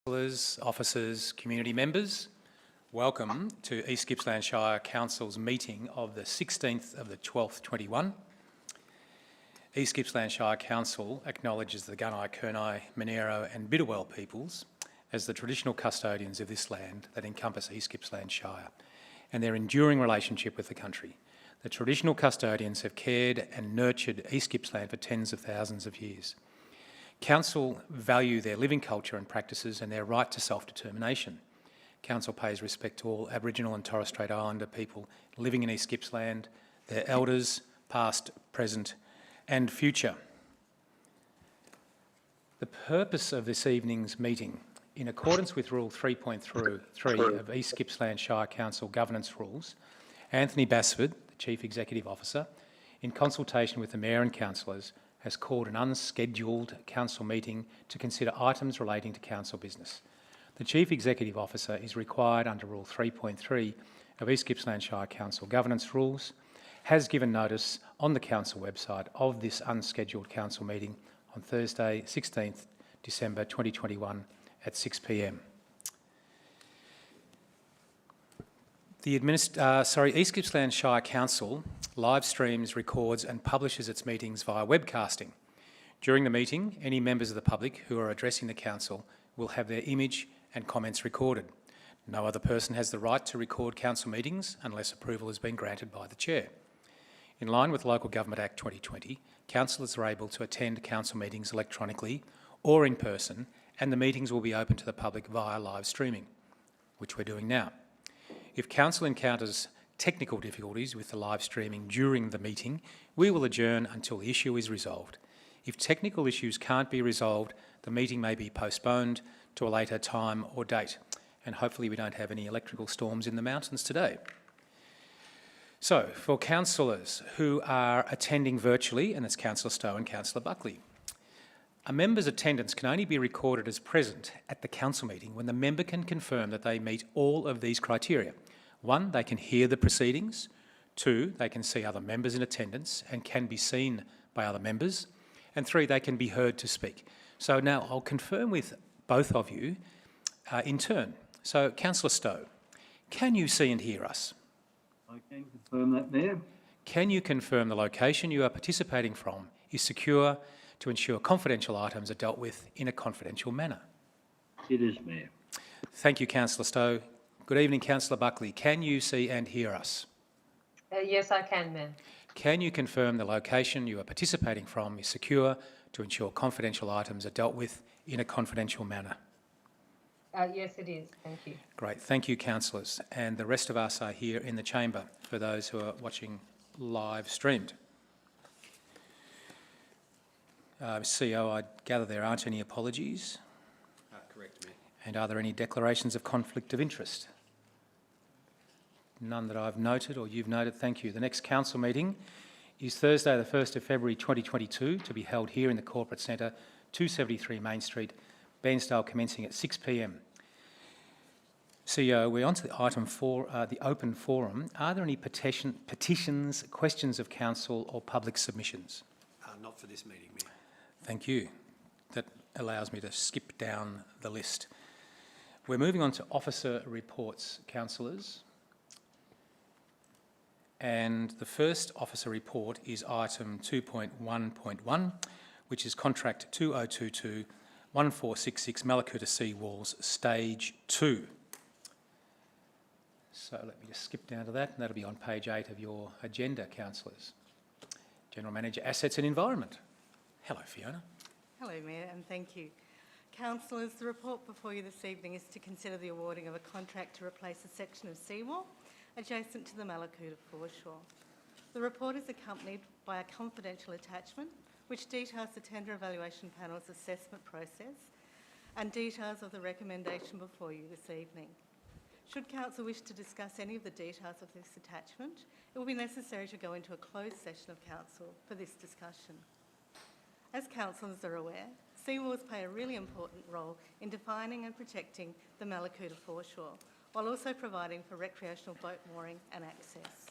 Councillors, officers, community members, welcome to East Gippsland Shire Council's meeting of the 16th of the 12th, 21. East Gippsland Shire Council acknowledges the Gunai, Kurnai, Monero and Bidawal peoples as the traditional custodians of this land that encompass East Gippsland Shire and their enduring relationship with the country. The traditional custodians have cared and nurtured East Gippsland for tens of thousands of years. Council value their living culture and practices and their right to self-determination. Council pays respect to all Aboriginal and Torres Strait Islander people living in East Gippsland, their elders, past, present and future. The purpose of this evening's meeting, in accordance with Rule 3.3 of East Gippsland Shire Council Governance Rules, Anthony Basford, the Chief Executive Officer, in consultation with the Mayor and Councillors, has called an unscheduled council meeting to consider items relating to council business. The Chief Executive Officer is required under Rule 3.3 of East Gippsland Shire Council Governance Rules, has given notice on the council website of this unscheduled council meeting on Thursday, 16th December 2021 at 6 p.m. East Gippsland Shire Council live streams, records and publishes its meetings via webcasting. During the meeting, any members of the public who are addressing the council will have their image and comments recorded. No other person has the right to record council meetings unless approval has been granted by the chair. In line with Local Government Act 2020, councillors are able to attend council meetings electronically or in person, and the meetings will be open to the public via live streaming, which we're doing now. If council encounters technical difficulties with the live streaming during the meeting, we will adjourn until the issue is resolved. If technical issues can't be resolved, the meeting may be postponed to a later time or date, and hopefully we don't have any electrical storms in the mountains today. So, for councillors who are attending virtually, and that's Councillor Stowe and Councillor Buckley, a member's attendance can only be recorded as present at the council meeting when the member can confirm that they meet all of these criteria. 1, they can hear the proceedings. 2, they can see other members in attendance and can be seen by other members. And 3, they can be heard to speak. So now I'll confirm with both of you in turn. So, Councillor Stowe, can you see and hear us? I can confirm that, Mayor. Can you confirm the location you are participating from is secure to ensure confidential items are dealt with in a confidential manner? It is, Mayor. Thank you, Councillor Stowe. Good evening, Councillor Buckley. Can you see and hear us? Yes, I can, Mayor. Can you confirm the location you are participating from is secure to ensure confidential items are dealt with in a confidential manner? Yes, it is. Thank you. Great. Thank you, councillors. And the rest of us are here in the chamber for those who are watching live streamed. CEO, I gather there aren't any apologies? Correct, Mayor. And are there any declarations of conflict of interest? None that I've noted or you've noted. Thank you. The next council meeting is Thursday the 1st of February 2022 to be held here in the Corporate Centre, 273 Main Street, Bairnsdale, commencing at 6 p.m. CEO, we're on to the item 4, the open forum. Are there any petitions, questions of council or public submissions? Not for this meeting, Mayor. Thank you. That allows me to skip down the list. We're moving on to officer reports, councillors. And the first officer report is item 2.1.1, which is contract 2022-1466 Mallacoota Seawalls, stage 2. So let me just skip down to that, and that'll be on page 8 of your agenda, councillors. General Manager, Assets and Environment. Hello, Fiona. Hello, Mayor, and thank you. Councillors, the report before you this evening is to consider the awarding of a contract to replace a section of seawall adjacent to the Mallacoota Foreshore. The report is accompanied by a confidential attachment which details the Tender Evaluation Panel's assessment process and details of the recommendation before you this evening. Should Council wish to discuss any of the details of this attachment, it will be necessary to go into a closed session of Council for this discussion. As councillors are aware, seawalls play a really important role in defining and protecting the Mallacoota foreshore, while also providing for recreational boat mooring and access.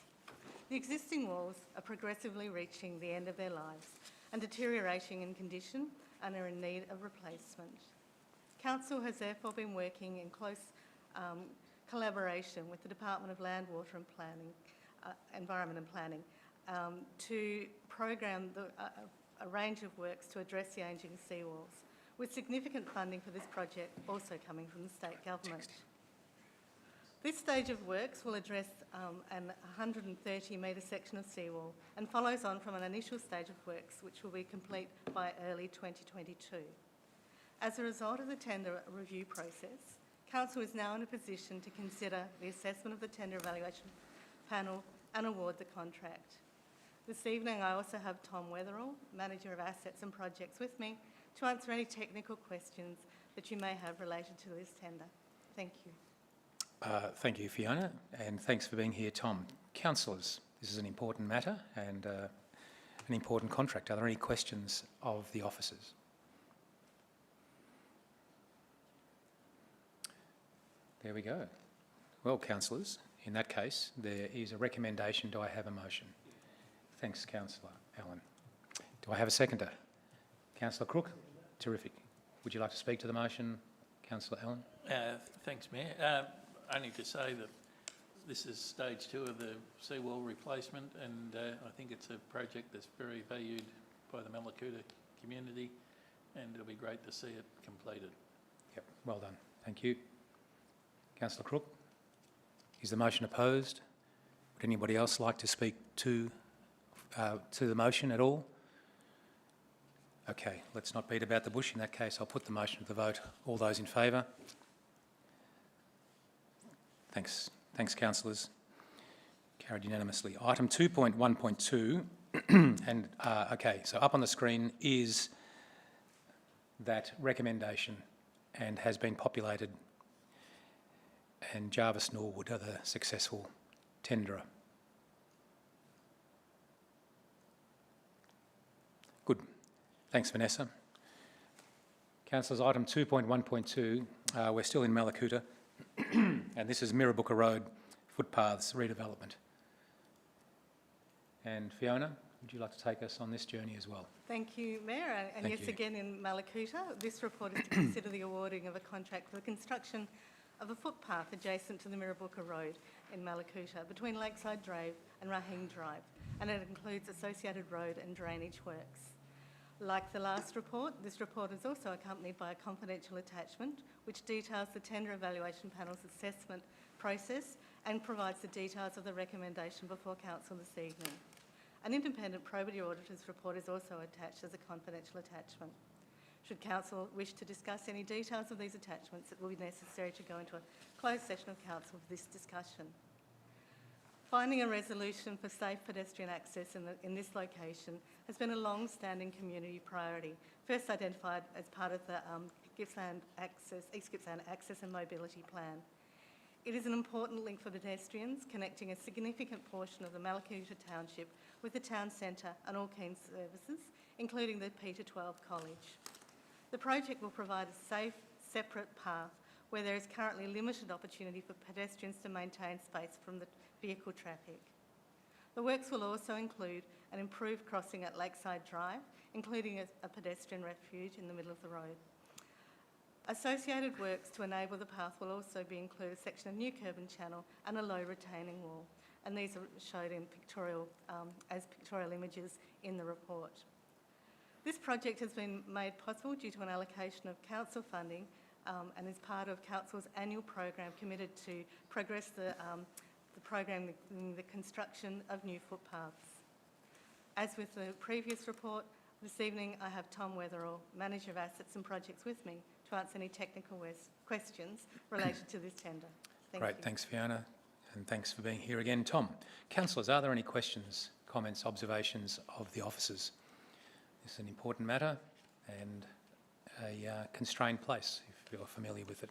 The existing walls are progressively reaching the end of their lives and deteriorating in condition and are in need of replacement. Council has therefore been working in close collaboration with the Department of Land, Water and Planning, Environment and Planning to program a range of works to address the ageing seawalls, with significant funding for this project also coming from the state government. This stage of works will address an 130-metre section of seawall and follows on from an initial stage of works which will be complete by early 2022. As a result of the tender review process, Council is now in a position to consider the assessment of the tender evaluation panel and award the contract. This evening I also have Tom Wetherall, Manager of Assets and Projects, with me to answer any technical questions that you may have related to this tender. Thank you. Thank you, Fiona, and thanks for being here, Tom. Councillors, this is an important matter and an important contract. Are there any questions of the officers? There we go. Well, councillors, in that case, there is a recommendation. Do I have a motion? Thanks, Councillor Allen. Do I have a seconder? Councillor Crook? Terrific. Would you like to speak to the motion, Councillor Allen? Thanks, Mayor. Only to say that this is stage 2 of the seawall replacement, and I think it's a project that's very valued by the Mallacoota community, and it'll be great to see it completed. Yep, well done. Thank you. Councillor Crook? Is the motion opposed? Would anybody else like to speak to the motion at all? Okay, let's not beat about the bush. In that case, I'll put the motion to the vote. All those in favour? Thanks. Thanks, councillors. Carried unanimously. Item 2.1.2, and okay, so up on the screen is that recommendation and has been populated, and Jarvis Norwood are the successful tenderer. Good. Thanks, Vanessa. Councillors, item 2.1.2, we're still in Mallacoota, and this is Mirrabooka Road footpaths redevelopment. And Fiona, would you like to take us on this journey as well? Thank you, Mayor. And Thank yes, you. again in Mallacoota, this report is to consider the awarding of a contract for the construction of a footpath adjacent to the Mirrabooka Road in Mallacoota between Lakeside Drive and Raheen Drive, and it includes associated road and drainage works. Like the last report, this report is also accompanied by a confidential attachment which details the tender evaluation panel's assessment process and provides the details of the recommendation before Council this evening. An independent probity auditor's report is also attached as a confidential attachment. Should Council wish to discuss any details of these attachments, it will be necessary to go into a closed session of Council for this discussion. Finding a resolution for safe pedestrian access in this location has been a long-standing community priority, first identified as part of the East Gippsland Access and Mobility Plan. It is an important link for pedestrians, connecting a significant portion of the Mallacoota Township with the town centre and all key services, including the Peter 12 College. The project will provide a safe, separate path where there is currently limited opportunity for pedestrians to maintain space from the vehicle traffic. The works will also include an improved crossing at Lakeside Drive, including a pedestrian refuge in the middle of the road. Associated works to enable the path will also include a section of new curb and channel and a low retaining wall, and these are showed in pictorial images in the report. This project has been made possible due to an allocation of council funding and is part of Council's annual program committed to progress the construction of new footpaths. As with the previous report, this evening I have Tom Wetherall, Manager of Assets and Projects, with me to answer any technical questions related to this tender. Great, thanks Fiona, and thanks for being here again. Tom, councillors, are there any questions, comments, observations of the officers? This is an important matter and a constrained place, if you're familiar with it.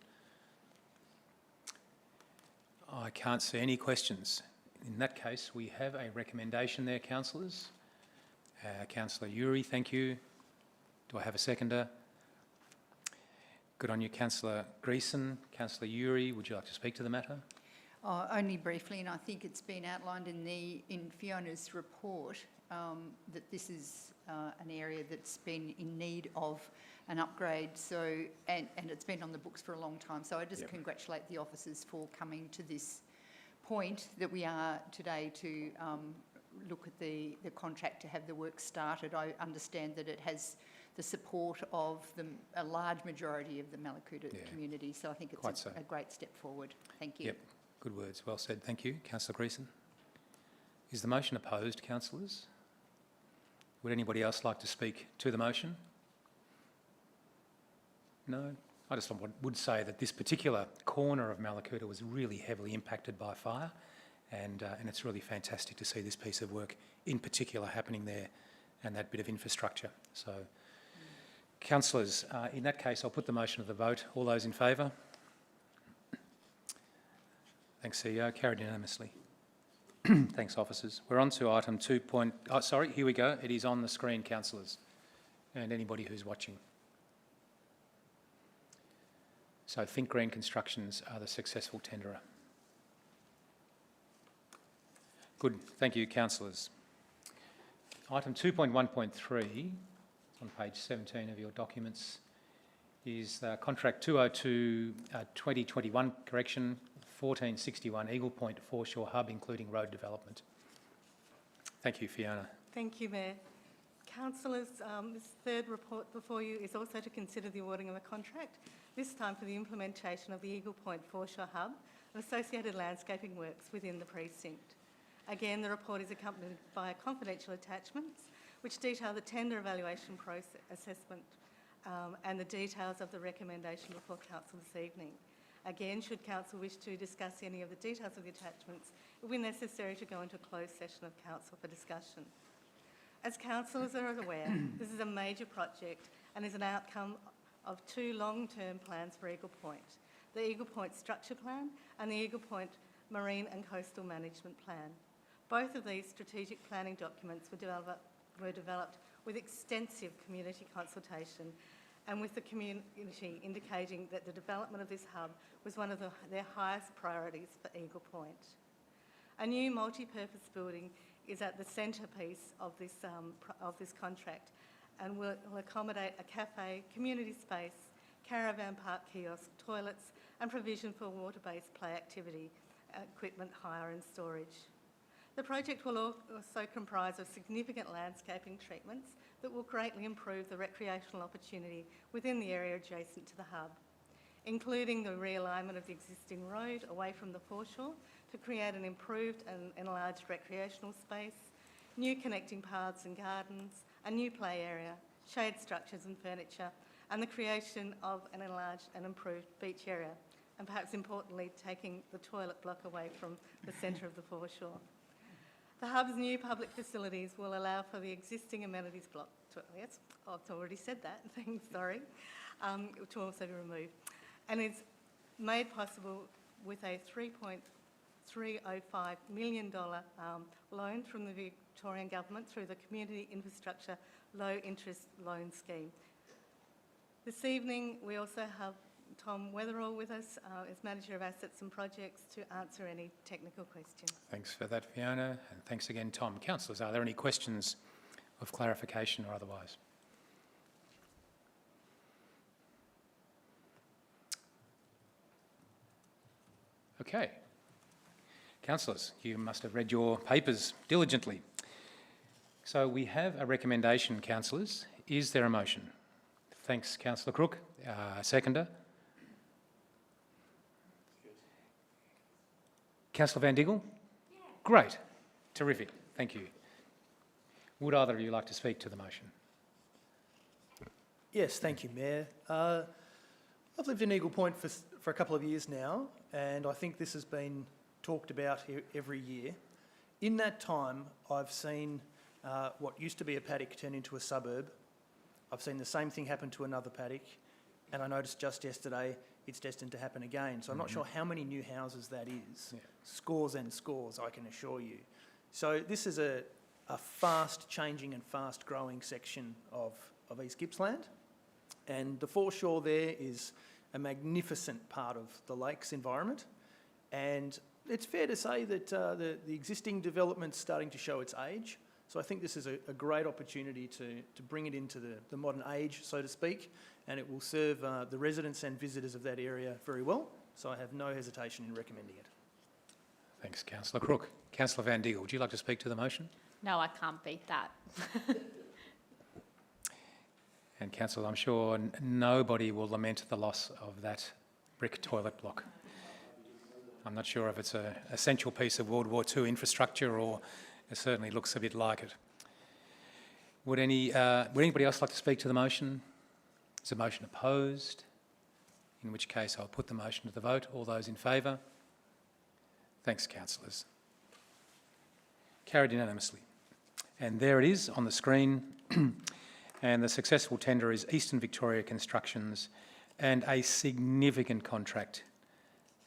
I can't see any questions. In that case, we have a recommendation there, councillors. Councillor Uri, thank you. Do I have a seconder? Good on you, Councillor Greason. Councillor Uri, would you like to speak to the matter? Only briefly, and I think it's been outlined in Fiona's report. that this is an area that's been in need of an upgrade. So, and it's been on the books for a long time. So I just congratulate the officers for coming to this point that we are today to look at the contract to have the work started. I understand that it has the support of a large majority of the Mallacoota community. So I think it's a great step forward. Thank you. Yep, good words. Well said. Thank you. Councillor Greason. Is the motion opposed, councillors? Would anybody else like to speak to the motion? No? I just would say that this particular corner of Mallacoota was really heavily impacted by fire, and it's really fantastic to see this piece of work in particular happening there and that bit of infrastructure. So, councillors, in that case, I'll put the motion to the vote. All those in favour? Thanks, CEO. Carried unanimously. Thanks, officers. We're on to item 2. Sorry, here we go. It is on the screen, councillors, and anybody who's watching. So Think Green Constructions are the successful tenderer. Good. Thank you, councillors. Item 2.1.3 on page 17 of your documents is contract 202-2021 correction 1461 Eagle Point Foreshore Hub, including road development. Thank you, Fiona. Thank you, Mayor. Councillors, this third report before you is also to consider the awarding of a contract, this time for the implementation of the Eagle Point Foreshore Hub and associated landscaping works within the precinct. Again, the report is accompanied by confidential attachments which detail the tender evaluation process assessment and the details of the recommendation before Council this evening. Again, should Council wish to discuss any of the details of the attachments, it will be necessary to go into a closed session of Council for discussion. As councillors are aware, this is a major project and is an outcome of 2 long-term plans for Eagle Point, the Eagle Point Structure Plan and the Eagle Point Marine and Coastal Management Plan. Both of these strategic planning documents were developed with extensive community consultation and with the community indicating that the development of this hub was one of their highest priorities for Eagle Point. A new multi-purpose building is at the centrepiece of this contract and will accommodate a cafe, community space, caravan park kiosk, toilets and provision for water-based play activity, equipment hire and storage. The project will also comprise of significant landscaping treatments that will greatly improve the recreational opportunity within the area adjacent to the hub, including the realignment of the existing road away from the foreshore to create an improved and enlarged recreational space, new connecting paths and gardens, a new play area, shade structures and furniture, and the creation of an enlarged and improved beach area, and perhaps importantly, taking the toilet block away from the centre of the foreshore. The hub's new public facilities will allow for the existing amenities block, yes, I've already said that, sorry, to also be removed. And it's made possible with a $3.305 million loan from the Victorian Government through the Community Infrastructure Low Interest Loan Scheme. This evening, we also have Tom Weatherall with us as Manager of Assets and Projects to answer any technical questions. Thanks for that, Fiona, and thanks again, Tom. Councillors, are there any questions of clarification or otherwise? Okay. Councillors, you must have read your papers diligently. So we have a recommendation, councillors. Is there a motion? Thanks, Councillor Crook. Seconder? Councillor Van Diggle? Yeah. Great. Terrific. Thank you. Would either of you like to speak to the motion? Yes, thank you, Mayor. I've lived in Eagle Point for a couple of years now, and I think this has been talked about here every year. In that time, I've seen what used to be a paddock turn into a suburb. I've seen the same thing happen to another paddock, and I noticed just yesterday it's destined to happen again. So I'm not sure how many new houses that is. Yeah. Scores and scores, I can assure you. So this is a fast changing and fast growing section of East Gippsland. And the foreshore there is a magnificent part of the lake's environment. And it's fair to say that the existing development's starting to show its age. So I think this is a great opportunity to bring it into the modern age, so to speak, and it will serve the residents and visitors of that area very well. So I have no hesitation in recommending it. Thanks, Councillor Crook. Councillor Van Diegel, would you like to speak to the motion? No, I can't beat that. And Councillor, I'm sure nobody will lament the loss of that brick toilet block. I'm not sure if it's an essential piece of World War II infrastructure, or it certainly looks a bit like it. Would anybody else like to speak to the motion? Is the motion opposed? In which case I'll put the motion to the vote. All those in favour? Thanks, councillors. Carried unanimously. And there it is on the screen. And the successful tender is Eastern Victoria Constructions, and a significant contract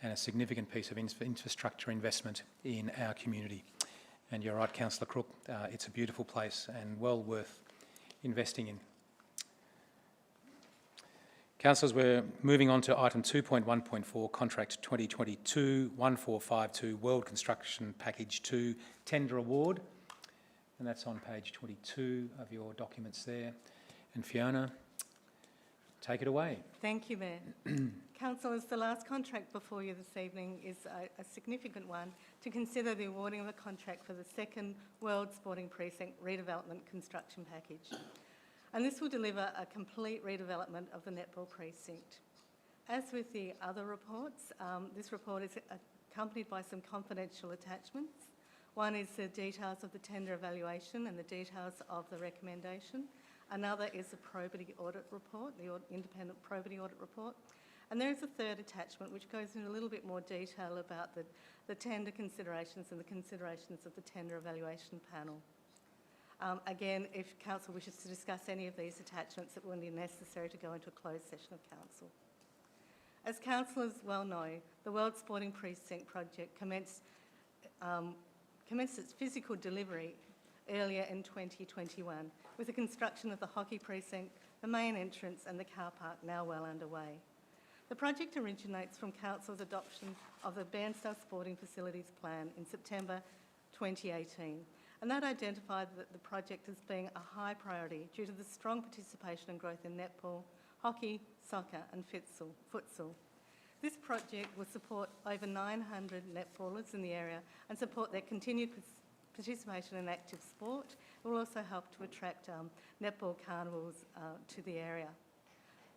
and a significant piece of infrastructure investment in our community. And you're right, Councillor Crook, it's a beautiful place and well worth investing in. Councillors, we're moving on to item 2.1.4, Contract 2022-1452 World Construction Package 2 Tender Award. And that's on page 22 of your documents there. And Fiona, take it away. Thank you, Mayor. Councillors, the last contract before you this evening is a significant one to consider the awarding of a contract for the second World Sporting Precinct redevelopment construction package. And this will deliver a complete redevelopment of the netball precinct. As with the other reports, this report is accompanied by some confidential attachments. One is the details of the tender evaluation and the details of the recommendation. Another is the probity audit report, the independent probity audit report. And there is a third attachment which goes into a little bit more detail about the tender considerations and the considerations of the tender evaluation panel. Again, if Council wishes to discuss any of these attachments, it will be necessary to go into a closed session of Council. As councillors well know, the World Sporting Precinct project commenced its physical delivery earlier in 2021 with the construction of the hockey precinct, the main entrance and the car park now well underway. The project originates from Council's adoption of the Bairnsdale Sporting Facilities Plan in September 2018, and that identified the project as being a high priority due to the strong participation and growth in netball, hockey, soccer and futsal. This project will support over 900 netballers in the area and support their continued participation in active sport. It will also help to attract netball carnivals to the area.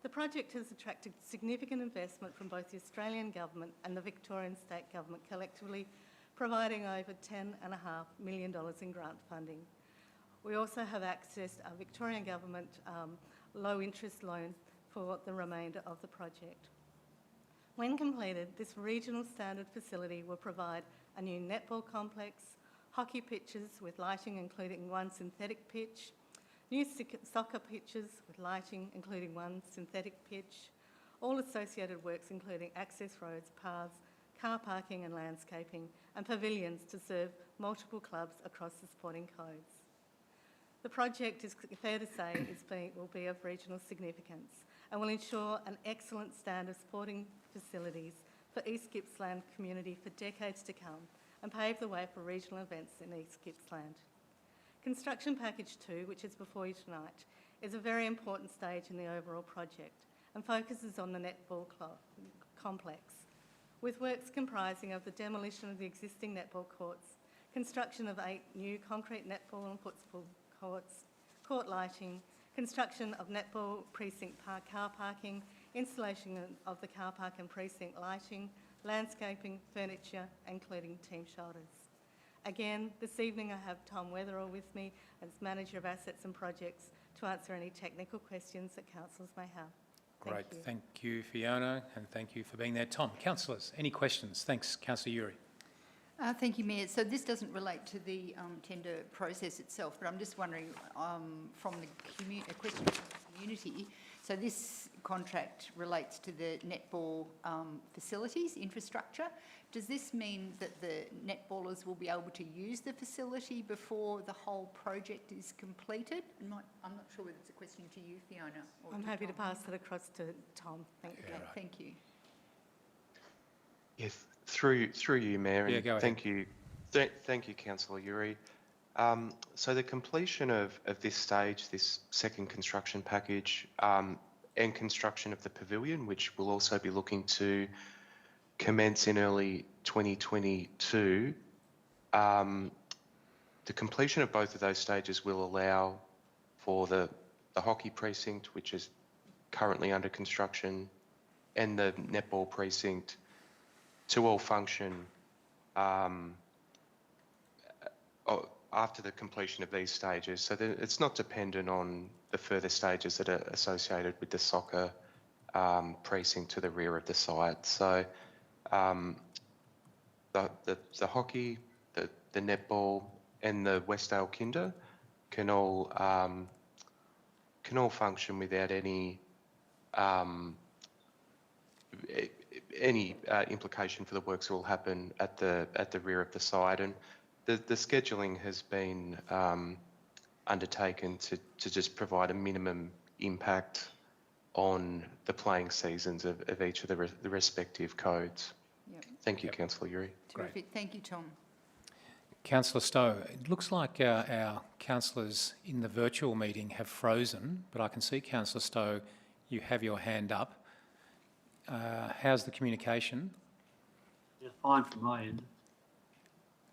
The project has attracted significant investment from both the Australian Government and the Victorian State Government, collectively providing over $10.5 million in grant funding. We also have accessed a Victorian Government low interest loan for the remainder of the project. When completed, this regional standard facility will provide a new netball complex, hockey pitches with lighting including one synthetic pitch, new soccer pitches with lighting including one synthetic pitch, all associated works including access roads, paths, car parking and landscaping, and pavilions to serve multiple clubs across the sporting codes. The project, is fair to say, will be of regional significance and will ensure an excellent standard of sporting facilities for East Gippsland community for decades to come and pave the way for regional events in East Gippsland. Construction Package 2, which is before you tonight, is a very important stage in the overall project and focuses on the netball complex, with works comprising of the demolition of the existing netball courts, construction of 8 new concrete netball and futsal courts, court lighting, construction of netball precinct car parking, installation of the car park and precinct lighting, landscaping, furniture, including team shoulders. Again, this evening I have Tom Weatherall with me as Manager of Assets and Projects to answer any technical questions that councillors may have. Great, thank you, Fiona, and thank you for being there. Tom, councillors, any questions? Thanks, Councillor Uri. Thank you, Mayor. So this doesn't relate to the tender process itself, but I'm just wondering from a question from the community. So this contract relates to the netball facilities, infrastructure. Does this mean that the netballers will be able to use the facility before the whole project is completed? I'm not sure whether it's a question to you, Fiona. Or I'm happy to Tom. pass that across to Tom. Thank you. Okay, thank you. Yes, through you, Mayor, Yeah, and go ahead. thank you, Councillor Uri. So the completion of this stage, this second construction package, and construction of the pavilion, which we'll also be looking to commence in early 2022, the completion of both of those stages will allow for the hockey precinct, which is currently under construction, and the netball precinct to all function after the completion of these stages. So that it's not dependent on the further stages that are associated with the soccer precinct to the rear of the site. So the hockey, the netball, and the Westdale Kinder can all function without any implication for the works that will happen at the rear of the site. And the scheduling has been undertaken to just provide a minimum impact on the playing seasons of each of the respective codes. Yep. Thank you, Councillor Uri. Terrific. Thank you, Tom. Councillor Stowe, it looks like our councillors in the virtual meeting have frozen, but I can see, Councillor Stowe, you have your hand up. How's the communication? It's fine from my end.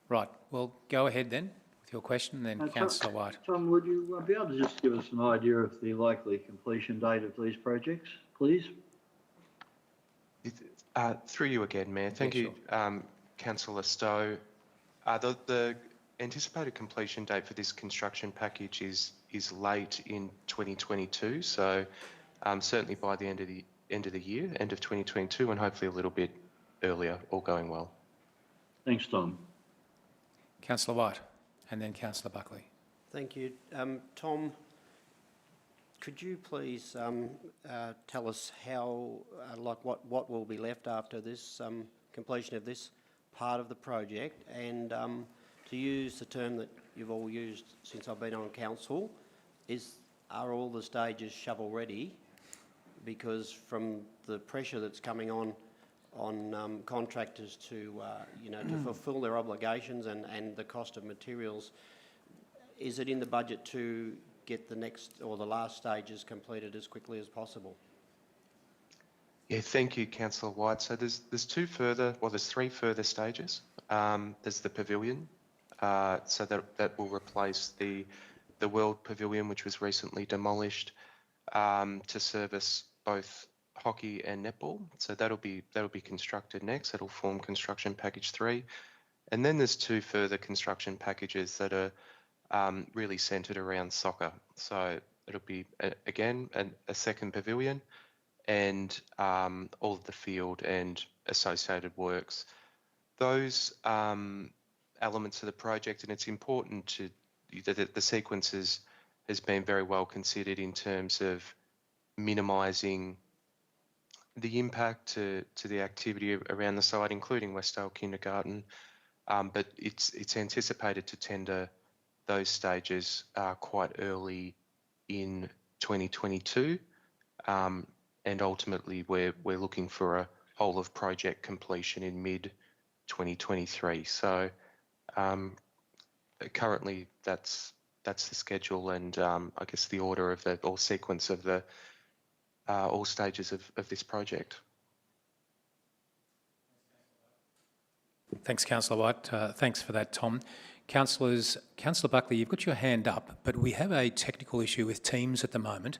Right, well, go ahead then with your question, and then Councillor White. Tom, would you be able to just give us an idea of the likely completion date of these projects, please? Through you again, Mayor. Thank you, Councillor Stowe. The anticipated completion date for this construction package is late in 2022, so certainly by the end of the year, end of 2022, and hopefully a little bit earlier, all going well. Thanks, Tom. Councillor White, and then Councillor Buckley. Thank you. Tom, could you please tell us how, what will be left after this completion of this part of the project? And to use the term that you've all used since I've been on council, are all the stages shovel ready? Because from the pressure that's coming on contractors to to fulfil their obligations and the cost of materials, is it in the budget to get the next or the last stages completed as quickly as possible? Yeah, thank you, Councillor White. So there's three further stages. There's the pavilion, so that will replace the World Pavilion, which was recently demolished, to service both hockey and netball. So that'll be constructed next. That'll form construction package 3, and then there's 2 further construction packages that are really centred around soccer. So it'll be again a second pavilion, and all of the field and associated works. Those elements of the project, and it's important that the sequence has been very well considered in terms of minimising the impact to the activity around the site, including Westdale Kindergarten. But it's anticipated to tender those stages quite early in 2022. And ultimately, we're looking for a whole of project completion in mid-2023. So currently, that's the schedule and I guess the order of or sequence of the all stages of this project. Thanks, Councillor White. Thanks for that, Tom. Councillor Buckley, you've got your hand up, but we have a technical issue with Teams at the moment.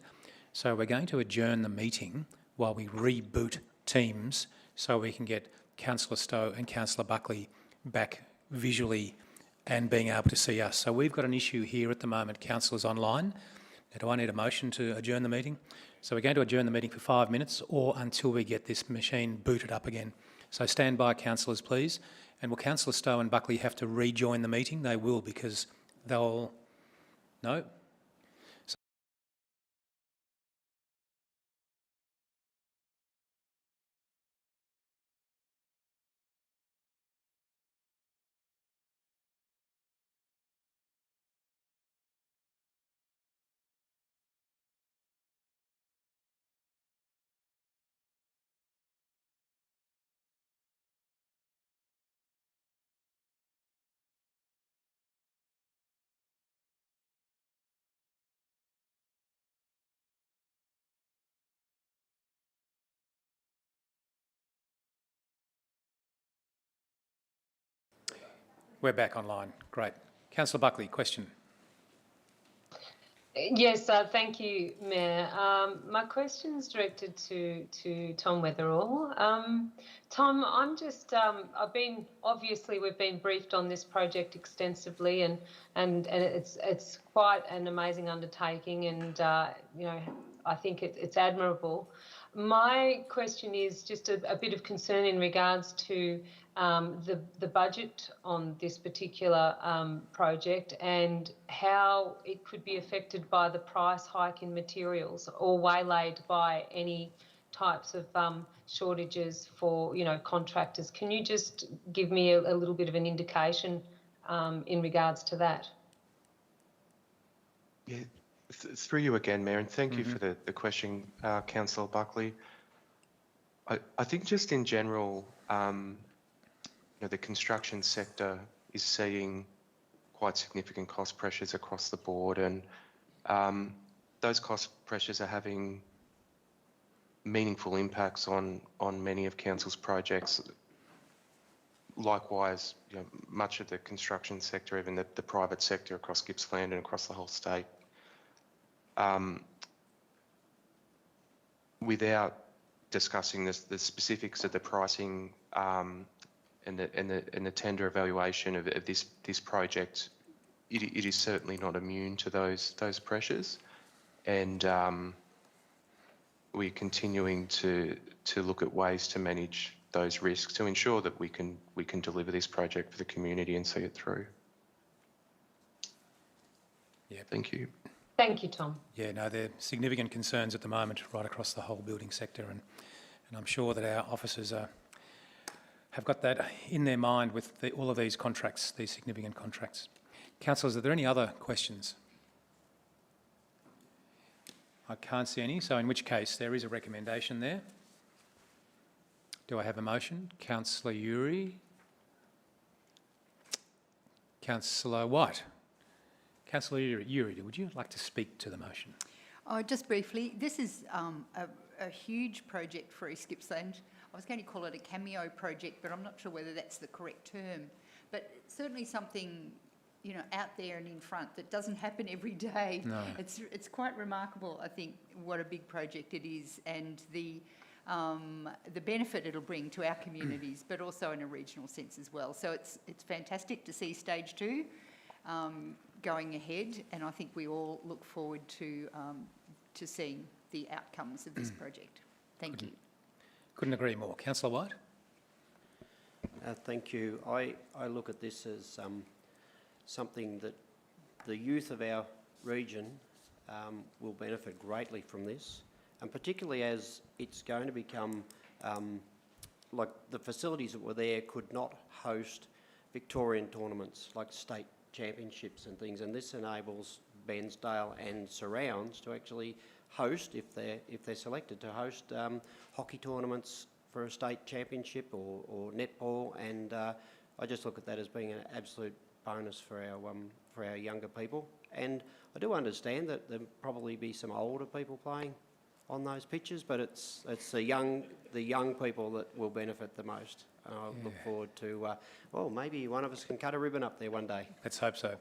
So we're going to adjourn the meeting while we reboot Teams so we can get Councillor Stowe and Councillor Buckley back visually and being able to see us. So we've got an issue here at the moment, councillors online. Now, do I need a motion to adjourn the meeting? So we're going to adjourn the meeting for 5 minutes or until we get this machine booted up again. So stand by, councillors, please. And will Councillor Stowe and Buckley have to rejoin the meeting? They will, because they'll... No? We're back online. Great. Councillor Buckley, question. Yes, thank you, Mayor. My question's directed to Tom Weatherall. Tom, I'm just, we've been briefed on this project extensively, and it's quite an amazing undertaking, and you know, I think it's admirable. My question is just a bit of concern in regards to the budget on this particular project and how it could be affected by the price hike in materials or waylaid by any types of shortages for, you know, contractors. Can you just give me a little bit of an indication in regards to that? Yeah, through you again, Mayor, and thank you for the question, Councillor Buckley. I think just in general, you know, the construction sector is seeing quite significant cost pressures across the board, and those cost pressures are having meaningful impacts on many of council's projects. Likewise, you know, much of the construction sector, even the private sector across Gippsland and across the whole state. Without discussing the specifics of the pricing and the tender evaluation of this project, it is certainly not immune to those pressures, and we're continuing to look at ways to manage those risks to ensure that we can deliver this project for the community and see it through. Yeah. Thank you. Thank you, Tom. Yeah, no, there are significant concerns at the moment right across the whole building sector, and I'm sure that our officers have got that in their mind with all of these contracts, these significant contracts. Councillors, are there any other questions? I can't see any, so in which case there is a recommendation there. Do I have a motion? Councillor Uri? Councillor White? Councillor Uri, would you like to speak to the motion? Oh, just briefly, this is a huge project for East Gippsland. I was going to call it a cameo project, but I'm not sure whether that's the correct term. But it's certainly something, you know, out there and in front that doesn't happen every day. No. It's quite remarkable, I think, what a big project it is, and the benefit it'll bring to our communities, but also in a regional sense as well. So it's fantastic to see stage 2 going ahead, and I think we all look forward to seeing the outcomes of this project. Thank you. Couldn't agree more. Councillor White? Thank you. I look at this as something that the youth of our region will benefit greatly from this, and particularly as it's going to become, like the facilities that were there could not host Victorian tournaments like state championships and things, and this enables Bairnsdale and surrounds to actually host, if they're selected, to host hockey tournaments for a state championship or netball, and I just look at that as being an absolute bonus for our younger people. And I do understand that there'll probably be some older people playing on those pitches, but it's the young people that will benefit the most. And I look forward to, well, maybe one of us can cut a ribbon up there one day. Let's hope so.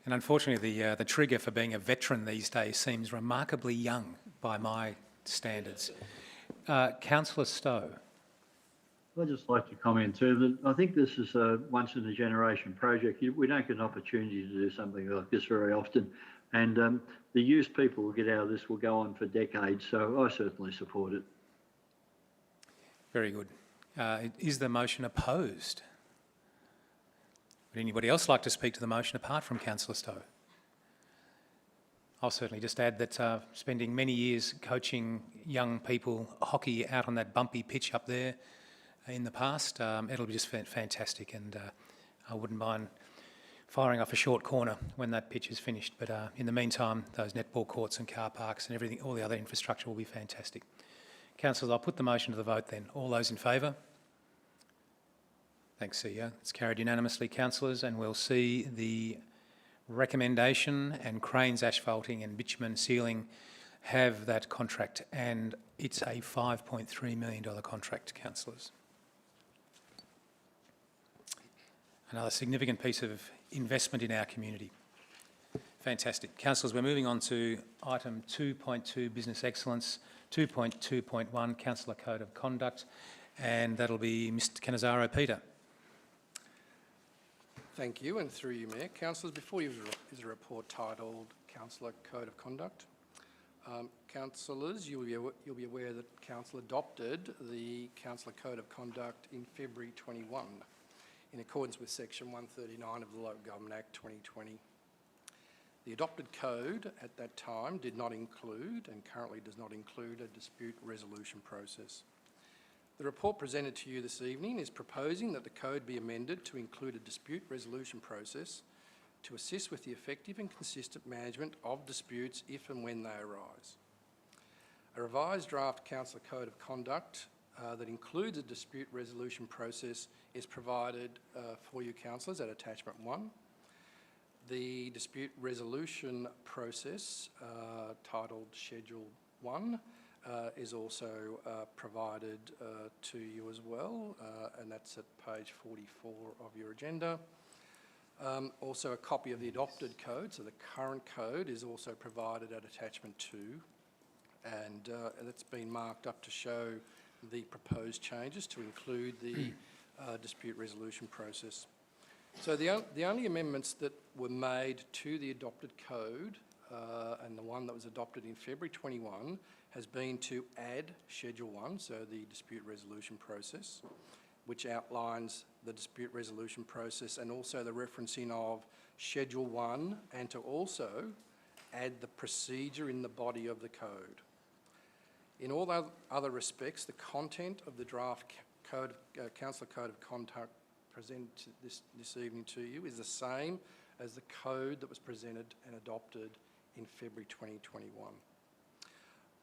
And unfortunately, the trigger for being a veteran these days seems remarkably young by my standards. Councillor Stowe. I'd just like to comment too that I think this is a once-in-a-generation project. We don't get an opportunity to do something like this very often, and the use people will get out of this will go on for decades, so I certainly support it. Very good. Is the motion opposed? Would anybody else like to speak to the motion apart from Councillor Stowe? I'll certainly just add that spending many years coaching young people hockey out on that bumpy pitch up there in the past, it'll be just fantastic, and I wouldn't mind firing off a short corner when that pitch is finished. But in the meantime, those netball courts and car parks and everything, all the other infrastructure will be fantastic. Councillors, I'll put the motion to the vote then. All those in favour? Thanks, CEO. It's carried unanimously, councillors, and we'll see the recommendation and Cranes asphalting and bitumen sealing have that contract, and it's a $5.3 million contract, councillors. Another significant piece of investment in our community. Fantastic. Councillors, we're moving on to item 2.2, Business Excellence, 2.2.1, Councillor Code of Conduct, and that'll be Mr Cannizzaro Peter. Thank you, and through you, Mayor. Councillors, before you is a report titled Councillor Code of Conduct. Councillors, you'll be aware that Council adopted the Councillor Code of Conduct in February 21 in accordance with Section 139 of the Local Government Act 2020. The adopted code at that time did not include, and currently does not include, a dispute resolution process. The report presented to you this evening is proposing that the code be amended to include a dispute resolution process to assist with the effective and consistent management of disputes if and when they arise. A revised draft Council Code of Conduct that includes a dispute resolution process is provided for you, councillors, at attachment 1. The dispute resolution process, titled Schedule 1, is also provided to you as well, and that's at page 44 of your agenda. Also a copy of the adopted code, so the current code is also provided at attachment 2, and that's been marked up to show the proposed changes to include the dispute resolution process. So the only amendments that were made to the adopted code, and the one that was adopted in February 21, has been to add Schedule 1, so the dispute resolution process, which outlines the dispute resolution process and also the referencing of Schedule 1, and to also add the procedure in the body of the code. In all other respects, the content of the draft Council Code of Conduct presented this evening to you is the same as the code that was presented and adopted in February 2021.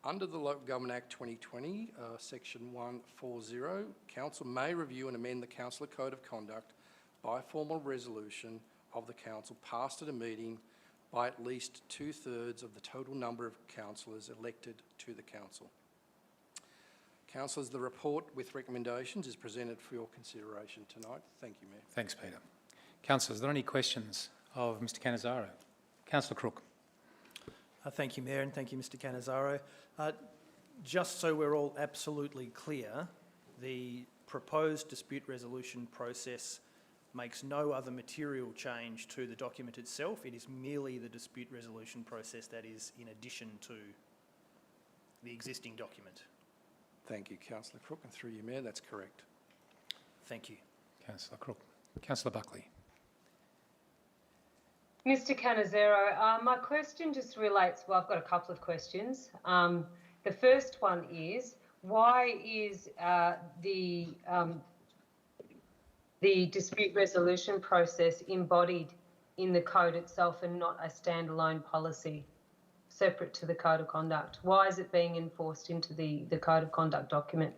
Under the Local Government Act 2020, Section 140, Council may review and amend the Council Code of Conduct by a formal resolution of the Council passed at a meeting by at least 2/3 of the total number of councillors elected to the Council. Councillors, the report with recommendations is presented for your consideration tonight. Thank you, Mayor. Thanks, Peter. Councillors, are there any questions of Mr Cannizzaro? Councillor Crook. Thank you, Mayor, and thank you, Mr Cannizzaro. Just so we're all absolutely clear, the proposed dispute resolution process makes no other material change to the document itself. It is merely the dispute resolution process that is in addition to the existing document. Thank you, Councillor Crook, and through you, Mayor, that's correct. Thank you. Councillor Crook. Councillor Buckley. Mr Cannizzaro, my question just relates, well, I've got a couple of questions. The first one is, why is the dispute resolution process embodied in the code itself and not a standalone policy separate to the Code of Conduct? Why is it being enforced into the Code of Conduct document?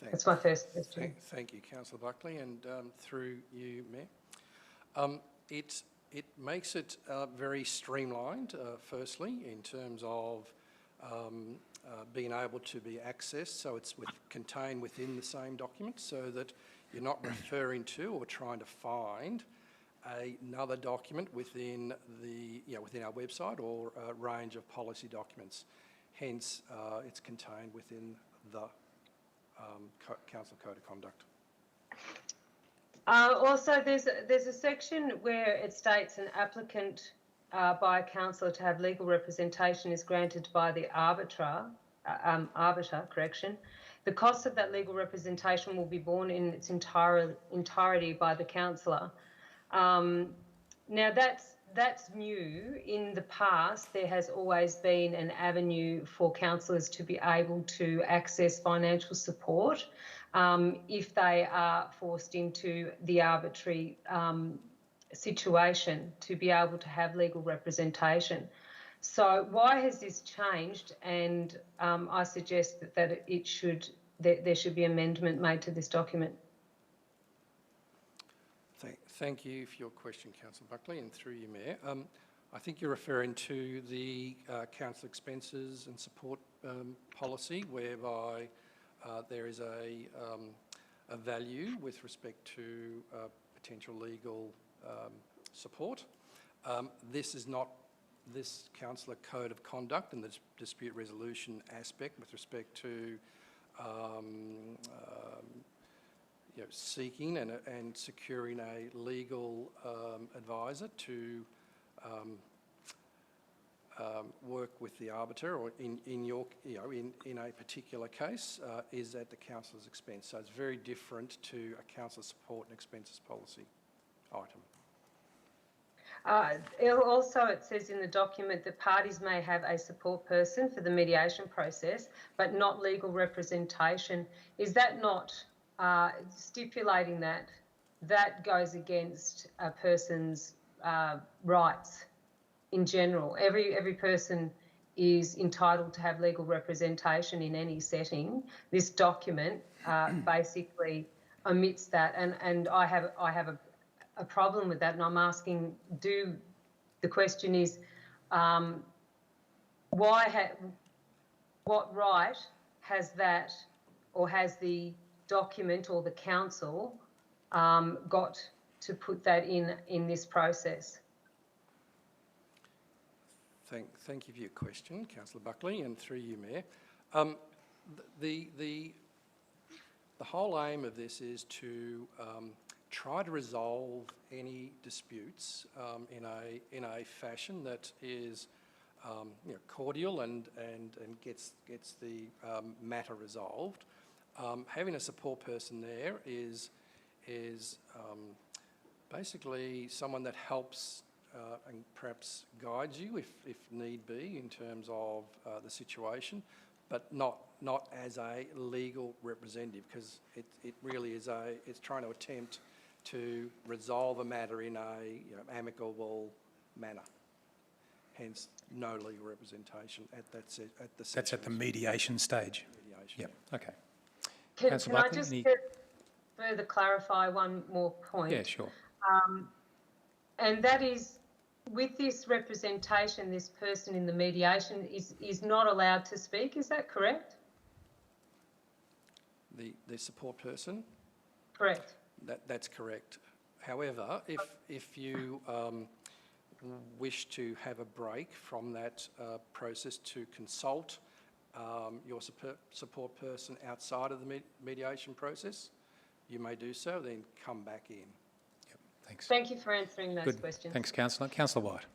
That's my first question. Thank you, Councillor Buckley, and through you, Mayor. It makes it very streamlined, firstly, in terms of being able to be accessed, so it's contained within the same document, so that you're not referring to or trying to find another document within within our website or a range of policy documents. Hence, it's contained within the Council Code of Conduct. Also, there's a section where it states an applicant by a councillor to have legal representation is granted by the arbiter. The cost of that legal representation will be borne in its entirety by the councillor. Now that's new. In the past, there has always been an avenue for councillors to be able to access financial support if they are forced into the arbitrary situation, to be able to have legal representation. So why has this changed? And I suggest that there should be amendment made to this document. Thank you for your question, Councillor Buckley, and through you, Mayor. I think you're referring to the council expenses and support policy, whereby there is a value with respect to potential legal support. This is not this councillor code of conduct and the dispute resolution aspect with respect to seeking and securing a legal advisor to work with the arbiter, or in a particular case, is at the councillor's expense. So it's very different to a councillor support and expenses policy item. Also, it says in the document that parties may have a support person for the mediation process, but not legal representation. Is that not stipulating that that goes against a person's rights in general? Every person is entitled to have legal representation in any setting. This document basically omits that, and I have a problem with that, and I'm asking, the question is, what right has that, or has the document or the council got to put that in this process? Thank you for your question, Councillor Buckley, and through you, Mayor. The whole aim of this is to try to resolve any disputes in a fashion that is cordial and gets the matter resolved. Having a support person there is basically someone that helps and perhaps guides you if need be in terms of the situation, but not as a legal representative, because it really is it's trying to attempt to resolve a matter in a amicable manner. Hence, no legal representation at the session. That's at the mediation stage. Mediation. Yep. Okay. Can Councillor I Buckley, just any- further clarify one more point? Yeah, sure. And that is, with this representation, this person in the mediation is not allowed to speak. Is that correct? The support person? Correct. That's correct. However, if you wish to have a break from that process to consult your support person outside of the mediation process, you may do so, then come back in. Yep. Thanks. Thank you for answering those Good. questions. Thanks, Councillor. Councillor White.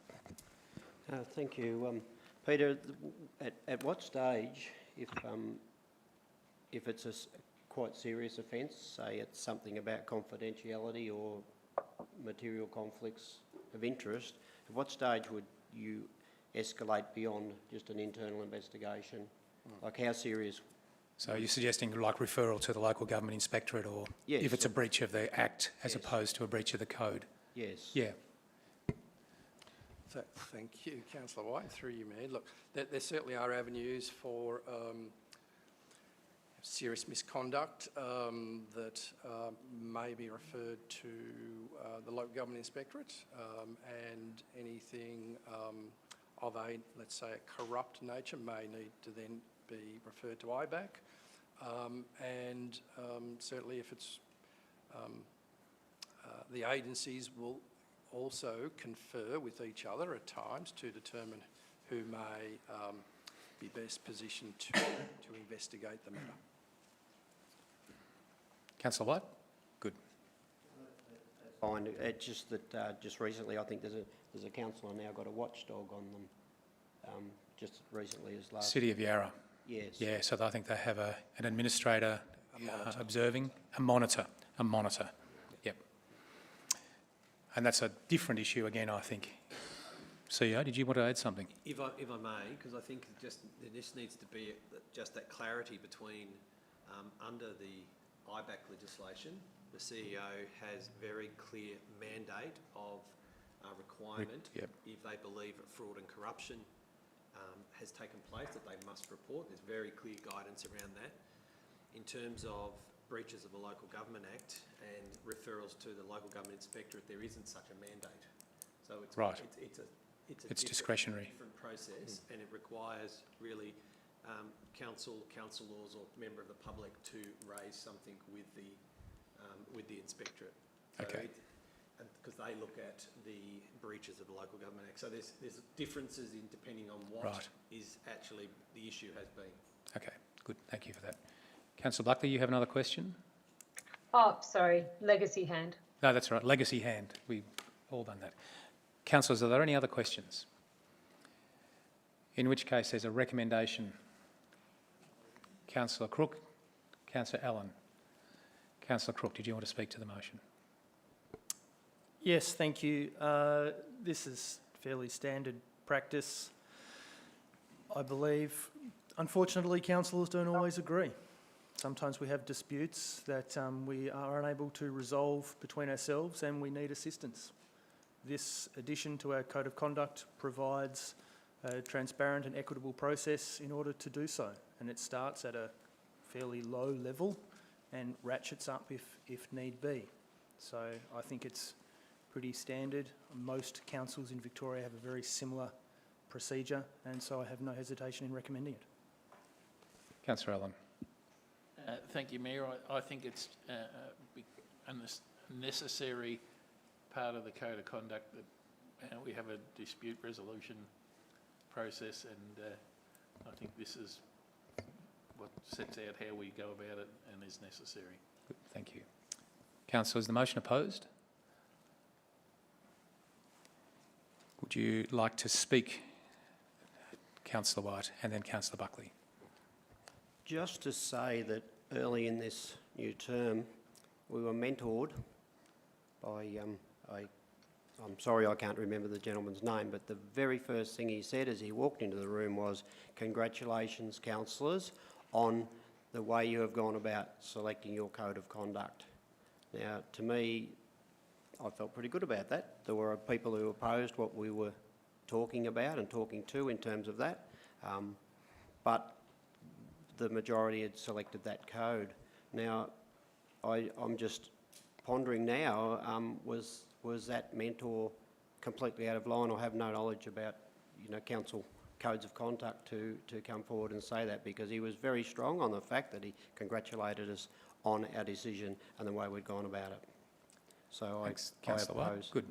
Thank you. Peter, at what stage, if it's a quite serious offence, say it's something about confidentiality or material conflicts of interest, at what stage would you escalate beyond just an internal investigation? Like how serious? So you're suggesting like referral to the local government inspectorate, or Yes. if it's a breach of the Act as Yes. opposed to a breach of the code? Yes. Yeah. Thank you, Councillor White, through you, Mayor. Look, there certainly are avenues for serious misconduct that may be referred to the local government inspectorate, and anything of a, let's say, a corrupt nature may need to then be referred to IBAC, and certainly if it's the agencies will also confer with each other at times to determine who may be best positioned to investigate the matter. Councillor White? Good. Fine. It's just that just recently, I think there's a councillor now got a watchdog on them. Just recently as last. City of Yarra. Yes. Yeah, so I think they have an administrator observing, a monitor. Yep. And that's a different issue again, I think. CEO, did you want to add something? If I may, because I think there just needs to be just that clarity between under the IBAC legislation, the CEO has very clear mandate of requirement Yep. if they believe that fraud and corruption has taken place, that they must report. There's very clear guidance around that. In terms of breaches of the Local Government Act and referrals to the Local Government Inspectorate, there isn't such a mandate. So it's Right. It's discretionary. different process, and it requires really councillors or member of the public to raise something with the with the inspectorate. Okay. Because they look at the breaches of the Local Government Act. So there's differences in depending on what Right. is actually the issue has been. Okay, good. Thank you for that. Councillor Buckley, you have another question? Oh, sorry, legacy hand. No, that's right. Legacy hand. We've all done that. Councillors, are there any other questions? In which case, there's a recommendation. Councillor Crook, Councillor Allen. Councillor Crook, did you want to speak to the motion? Yes, thank you. This is fairly standard practice, I believe. Unfortunately, councillors don't always agree. Sometimes we have disputes that we are unable to resolve between ourselves and we need assistance. This addition to our Code of Conduct provides a transparent and equitable process in order to do so, and it starts at a fairly low level and ratchets up if need be. So I think it's pretty standard. Most councils in Victoria have a very similar procedure, and so I have no hesitation in recommending it. Councillor Allen. Thank you, Mayor. I think it's a necessary part of the Code of Conduct that we have a dispute resolution process, and I think this is what sets out how we go about it and is necessary. Good, thank you. Councillor, is the motion opposed? Would you like to speak, Councillor White and then Councillor Buckley? Just to say that early in this new term, we were mentored by, I'm sorry I can't remember the gentleman's name, but the very first thing he said as he walked into the room was, "Congratulations, councillors, on the way you have gone about selecting your Code of Conduct." Now, to me, I felt pretty good about that. There were people who opposed what we were talking about and talking to in terms of that, but the majority had selected that code. Now, I'm just pondering now, was that mentor completely out of line? I have no knowledge about, council codes of conduct to come forward and say that, because he was very strong on the fact that he congratulated us on our decision and the way we'd gone about it. So Thanks, I Councillor White. oppose Good.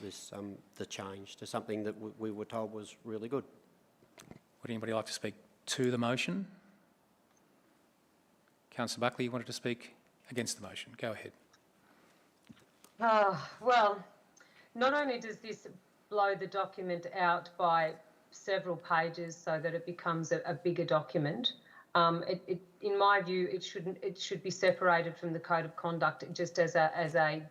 this, the change to something that we were told was really good. Would anybody like to speak to the motion? Councillor Buckley, you wanted to speak against the motion. Go ahead. Well, not only does this blow the document out by several pages so that it becomes a bigger document, in my view, it should be separated from the Code of Conduct just as a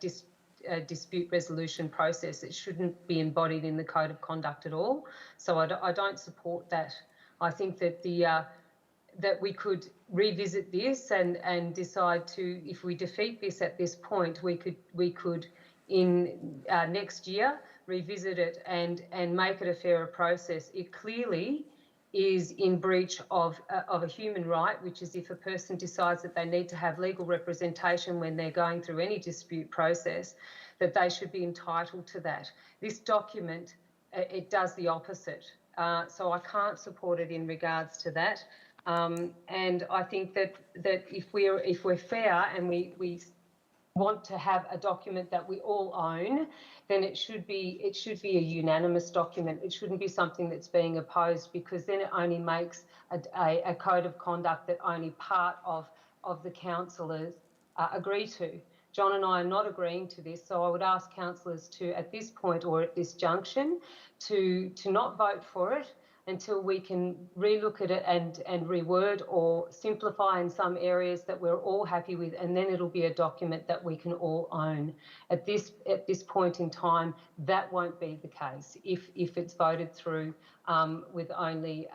dispute resolution process. It shouldn't be embodied in the Code of Conduct at all. So I don't support that. I think that that we could revisit this and decide to, if we defeat this at this point, we could in next year revisit it and make it a fairer process. It clearly is in breach of a human right, which is if a person decides that they need to have legal representation when they're going through any dispute process, that they should be entitled to that. This document, it does the opposite. So I can't support it in regards to that. And I think that if we're fair and we want to have a document that we all own, then it should be a unanimous document. It shouldn't be something that's being opposed, because then it only makes a code of conduct that only part of the councillors agree to. John and I are not agreeing to this, so I would ask councillors to, at this point or at this junction, to not vote for it until we can relook at it and reword or simplify in some areas that we're all happy with, and then it'll be a document that we can all own. At this point in time, that won't be the case if it's voted through with only,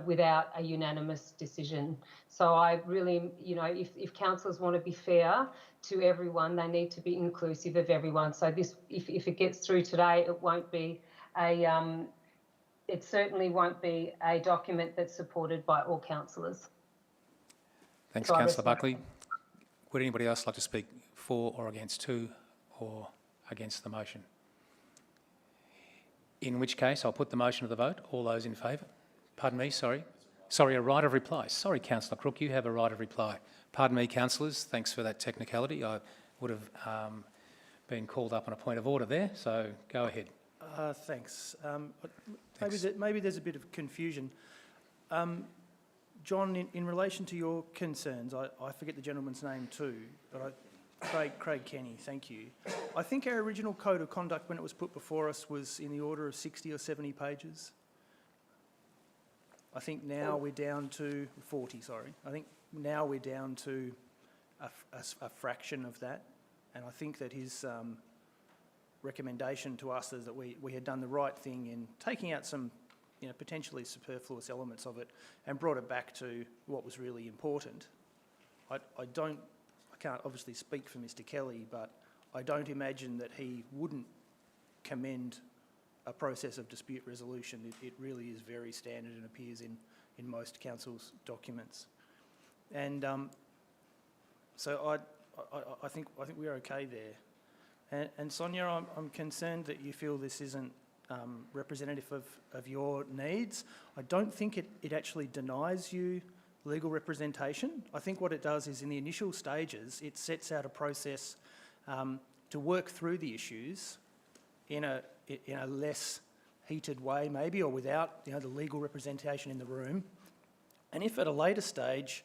without a unanimous decision. So I really, if councillors want to be fair to everyone, they need to be inclusive of everyone. So this, if it gets through today, it won't be it certainly won't be a document that's supported by all councillors. Thanks, So Councillor Buckley. Would anybody else like to speak for or against or against the motion? In which case, I'll put the motion to the vote. All those in favour? Pardon me, sorry. Sorry, a right of reply. Sorry, Councillor Crook, you have a right of reply. Pardon me, councillors. Thanks for that technicality. I would have been called up on a point of order there, so go ahead. Thanks. Thanks. Maybe there's a bit of confusion. John, in relation to your concerns, I forget the gentleman's name too, but Craig Kenny, thank you. I think our original code of conduct when it was put before us was in the order of 60 or 70 pages. I think now we're down to 40, sorry. I think now we're down to a fraction of that. And I think that his recommendation to us is that we had done the right thing in taking out some potentially superfluous elements of it and brought it back to what was really important. I can't obviously speak for Mr. Kelly, but I don't imagine that he wouldn't commend a process of dispute resolution. It really is very standard and appears in most council's documents. And so I think we're okay there. And Sonia, I'm concerned that you feel this isn't representative of your needs. I don't think it actually denies you legal representation. I think what it does is in the initial stages, it sets out a process to work through the issues in a less heated way maybe, or without the legal representation in the room. And if at a later stage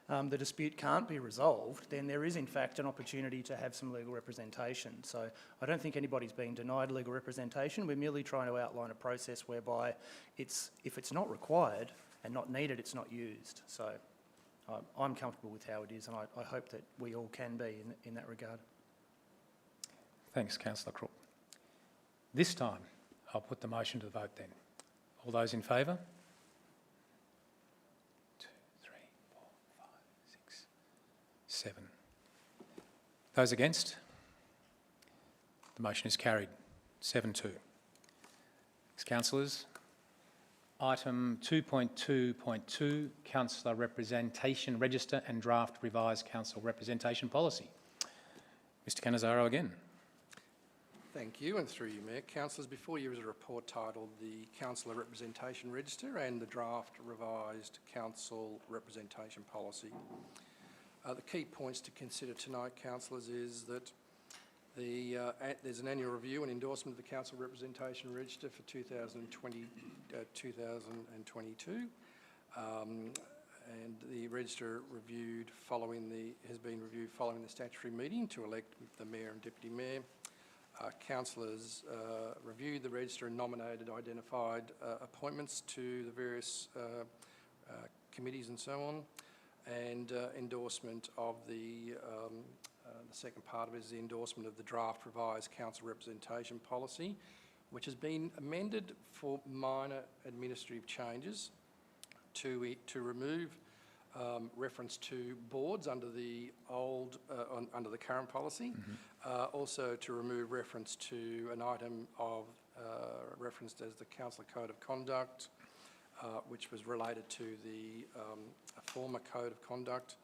the dispute can't be resolved, then there is in fact an opportunity to have some legal representation. So I don't think anybody's being denied legal representation. We're merely trying to outline a process whereby if it's not required and not needed, it's not used. So I'm comfortable with how it is, and I hope that we all can be in that regard. Thanks, Councillor Crook. This time, I'll put the motion to the vote then. All those in favour? 2, 3, 4, 5, 6, 7. Those against? The motion is carried. 7-2. Thanks, councillors. Item 2.2.2, Councillor Representation Register and Draft Revised Council Representation Policy. Mr Cannizzaro again. Thank you, and through you, Mayor. Councillors, before you is a report titled the Councillor Representation Register and the Draft Revised Council Representation Policy. The key points to consider tonight, councillors, is that there's an annual review and endorsement of the Council Representation Register for 2022, and the register has been reviewed following the statutory meeting to elect the Mayor and Deputy Mayor. Councillors reviewed the register and identified appointments to the various committees and so on, and endorsement of the second part of it is the endorsement of the draft revised council representation policy, which has been amended for minor administrative changes to remove reference to boards under the under the current policy, also to remove reference to an item of referenced as the Council Code of Conduct, which was related to the former Code of Conduct,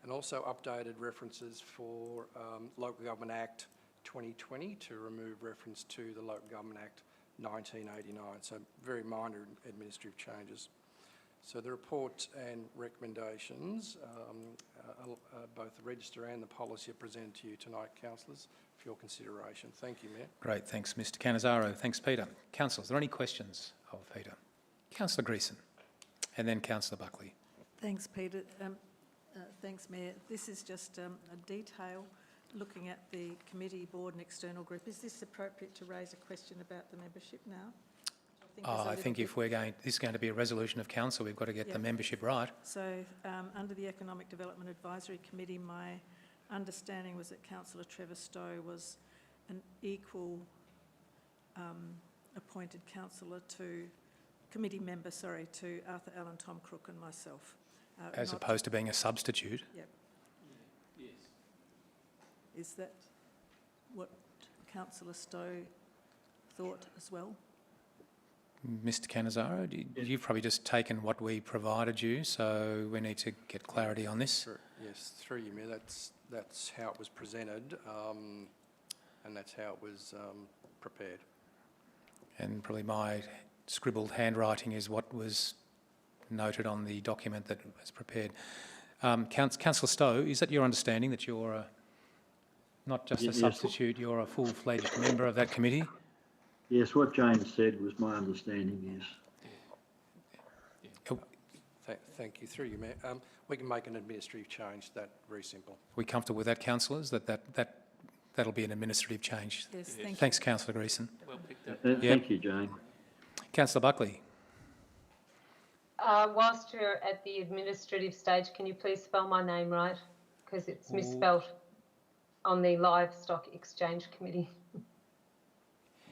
and also updated references for Local Government Act 2020 to remove reference to the Local Government Act 1989. So very minor administrative changes. So the report and recommendations, both the register and the policy, are presented to you tonight, councillors, for your consideration. Thank you, Mayor. Great, thanks Mr Cannizzaro. Thanks Peter. Councillors, are there any questions of Peter? Councillor Greason and then Councillor Buckley. Thanks, Peter. Thanks, Mayor. This is just a detail looking at the committee, board and external group. Is this appropriate to raise a question about the membership now? I think if this is going to be a resolution of council, we've got to get the membership right. So under the Economic Development Advisory Committee, my understanding was that Councillor Trevor Stowe was an equal appointed councillor committee member to Arthur Allen, Tom Crook and myself. As opposed to being a substitute? Yep. Yes. Is that what Councillor Stowe thought as well? Mr Cannizzaro, you've probably just taken what we provided you, so we need to get clarity on this. Yes, through you, Mayor. That's how it was presented, and that's how it was prepared. And probably my scribbled handwriting is what was noted on the document that was prepared. Councillor Stowe, is that your understanding that you're not just a Yes. substitute, you're a full-fledged member of that committee? Yes, what Jane said was my understanding, yes. Thank you. Through you, Mayor. We can make an administrative change, that very simple. Are we comfortable with that, councillors, that'll be an administrative change? Yes, thank you. Thanks, Councillor Greason. Well picked up. Thank you, Jane. Councillor Buckley. Whilst you're at the administrative stage, can you please spell my name right? Because it's misspelled on the Livestock Exchange Committee.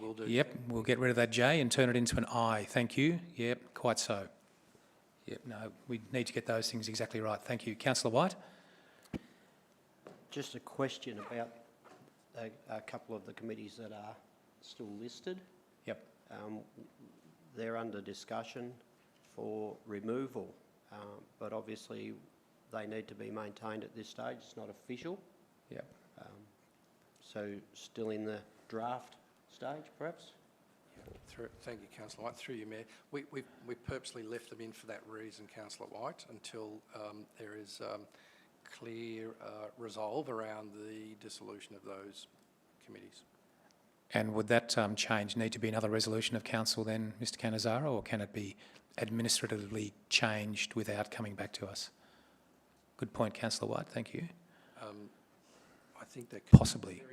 Will do. Yep, we'll get rid of that J and turn it into an I. Thank you. Yep, quite so. Yep, no, we need to get those things exactly right. Thank you. Councillor White? Just a question about a couple of the committees that are still listed. Yep. They're under discussion for removal, but obviously they need to be maintained at this stage. It's not official. Yep. So still in the draft stage, perhaps? Thank you, Councillor White. Through you, Mayor. We purposely left them in for that reason, Councillor White, until there is clear resolve around the dissolution of those committees. And would that change need to be another resolution of council then, Mr Cannizzaro, or can it be administratively changed without coming back to us? Good point, Councillor White. Thank you. I think that could Possibly. be a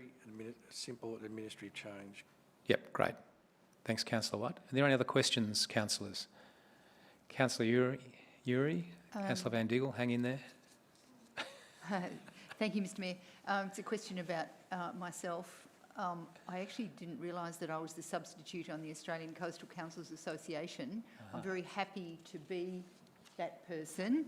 very simple administrative change. Yep, great. Thanks, Councillor White. Are there any other questions, councillors? Councillor Uri? Councillor Van Diegel, hang in there. Thank you, Mr Mayor. It's a question about myself. I actually didn't realise that I was the substitute on the Australian Coastal Councils Association. I'm very happy to be that person.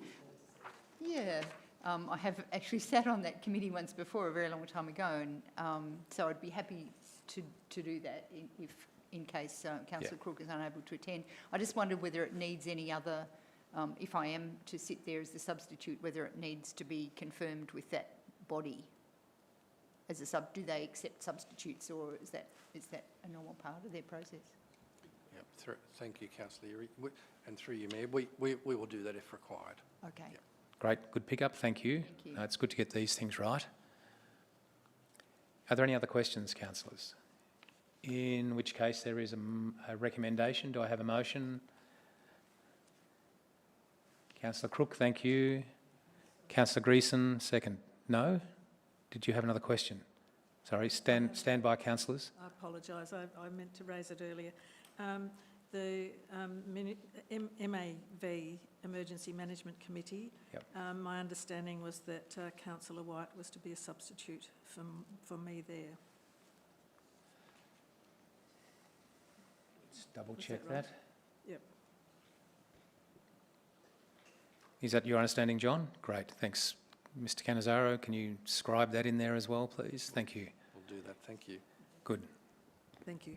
Yeah, I have actually sat on that committee once before, a very long time ago, and so I'd be happy to do that in case Councillor Crook is unable to attend. I just wondered whether it needs any other, if I am to sit there as the substitute, whether it needs to be confirmed with that body. Do they accept substitutes, or is that a normal part of their process? Yep. Thank you, Councillor Uri. And through you, Mayor, we will do that if required. Okay. Yep. Great, good pick up. Thank you. Thank you. It's good to get these things right. Are there any other questions, councillors? In which case there is a recommendation. Do I have a motion? Councillor Crook, thank you. Councillor Greason, second. No? Did you have another question? Sorry, stand by, councillors. I apologise, I meant to raise it earlier. The MAV, Emergency Management Committee, Yep. My understanding was that Councillor White was to be a substitute for me there. Let's double check that right? that. Yep. Is that your understanding, John? Great, thanks. Mr Cannizzaro, can you scribe that in there as well, please? Thank you. We'll do that. Thank you. Good. Thank you.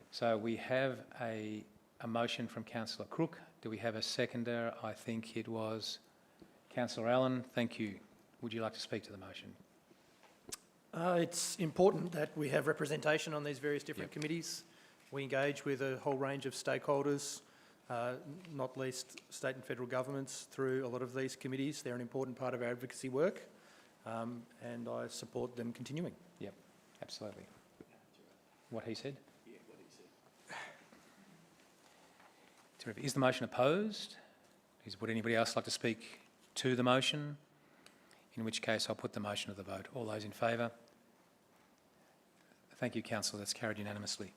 So we have a motion from Councillor Crook. Do we have a seconder? I think it was Councillor Allen. Thank you. Would you like to speak to the motion? It's important that we have representation on these various different committees. We engage with a whole range of stakeholders, not least state and federal governments, through a lot of these committees. They're an important part of our advocacy work, and I support them continuing. Yep, absolutely. What he said? Terrific. Is the motion opposed? Would anybody else like to speak to the motion? In which case I'll put the motion to the vote. All those in favour? Thank you, Councillor. That's carried unanimously.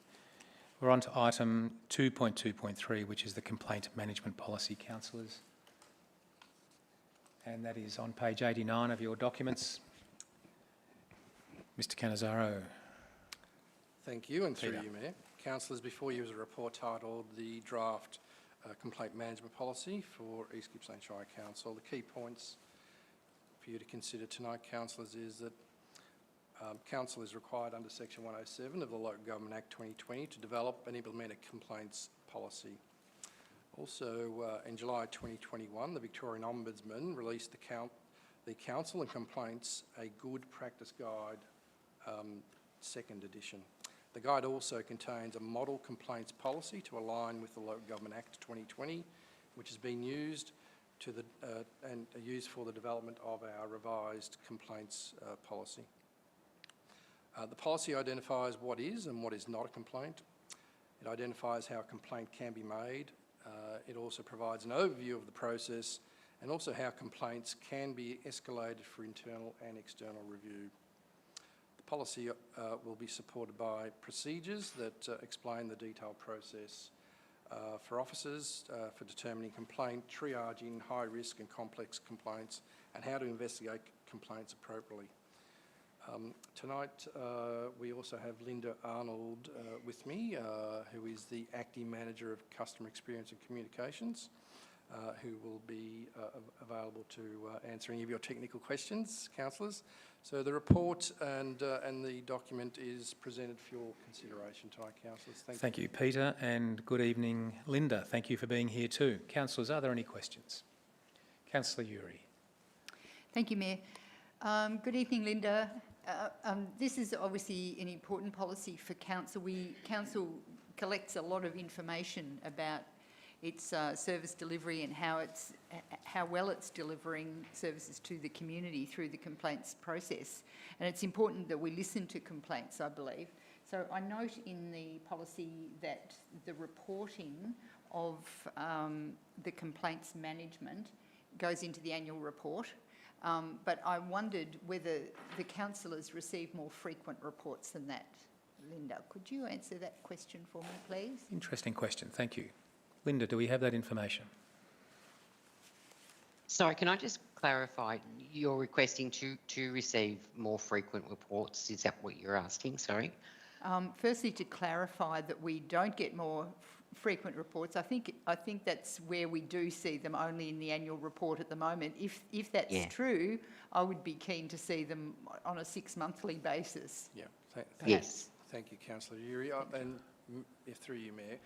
We're on to item 2.2.3, which is the complaint management policy, councillors. And that is on page 89 of your documents. Mr Cannizzaro. Thank you, and through Peter. you, Mayor. Councillors, before you is a report titled the draft complaint management policy for East Gippsland Shire Council. The key points for you to consider tonight, councillors, is that Council is required under section 107 of the Local Government Act 2020 to develop and implement a complaints policy. Also, in July 2021, the Victorian Ombudsman released the Council and Complaints a Good Practice Guide, second edition. The guide also contains a model complaints policy to align with the Local Government Act 2020 which has been used and used for the development of our revised complaints policy. The policy identifies what is and what is not a complaint. It identifies how a complaint can be made. It also provides an overview of the process and also how complaints can be escalated for internal and external review. The policy will be supported by procedures that explain the detailed process for officers for determining complaint, triaging high risk and complex complaints, and how to investigate complaints appropriately. Tonight we also have Linda Arnold with me, who is the Acting Manager of Customer Experience and Communications, who will be available to answer any of your technical questions, councillors. So the report and the document is presented for your consideration tonight, councillors. Thank you, Peter, and good evening, Linda. Thank you for being here too. Councillors, are there any questions? Councillor Uri. Thank you, Mayor. Good evening, Linda. This is obviously an important policy for council. Council collects a lot of information about its service delivery and how well it's delivering services to the community through the complaints process. And it's important that we listen to complaints, I believe. So I note in the policy that the reporting of the complaints management goes into the annual report. But I wondered whether the councillors receive more frequent reports than that. Linda, could you answer that question for me, please? Interesting question, thank you. Linda, do we have that information? Sorry, can I just clarify? You're requesting to receive more frequent reports. Is that what you're asking? Sorry. Firstly, to clarify that we don't get more frequent reports. I think that's where we do see them only in the annual report at the moment. If that's true, I would be keen to see them on a 6-monthly basis. Yeah. Yes. Thank you, Councillor Uri. And if through you, Mayor,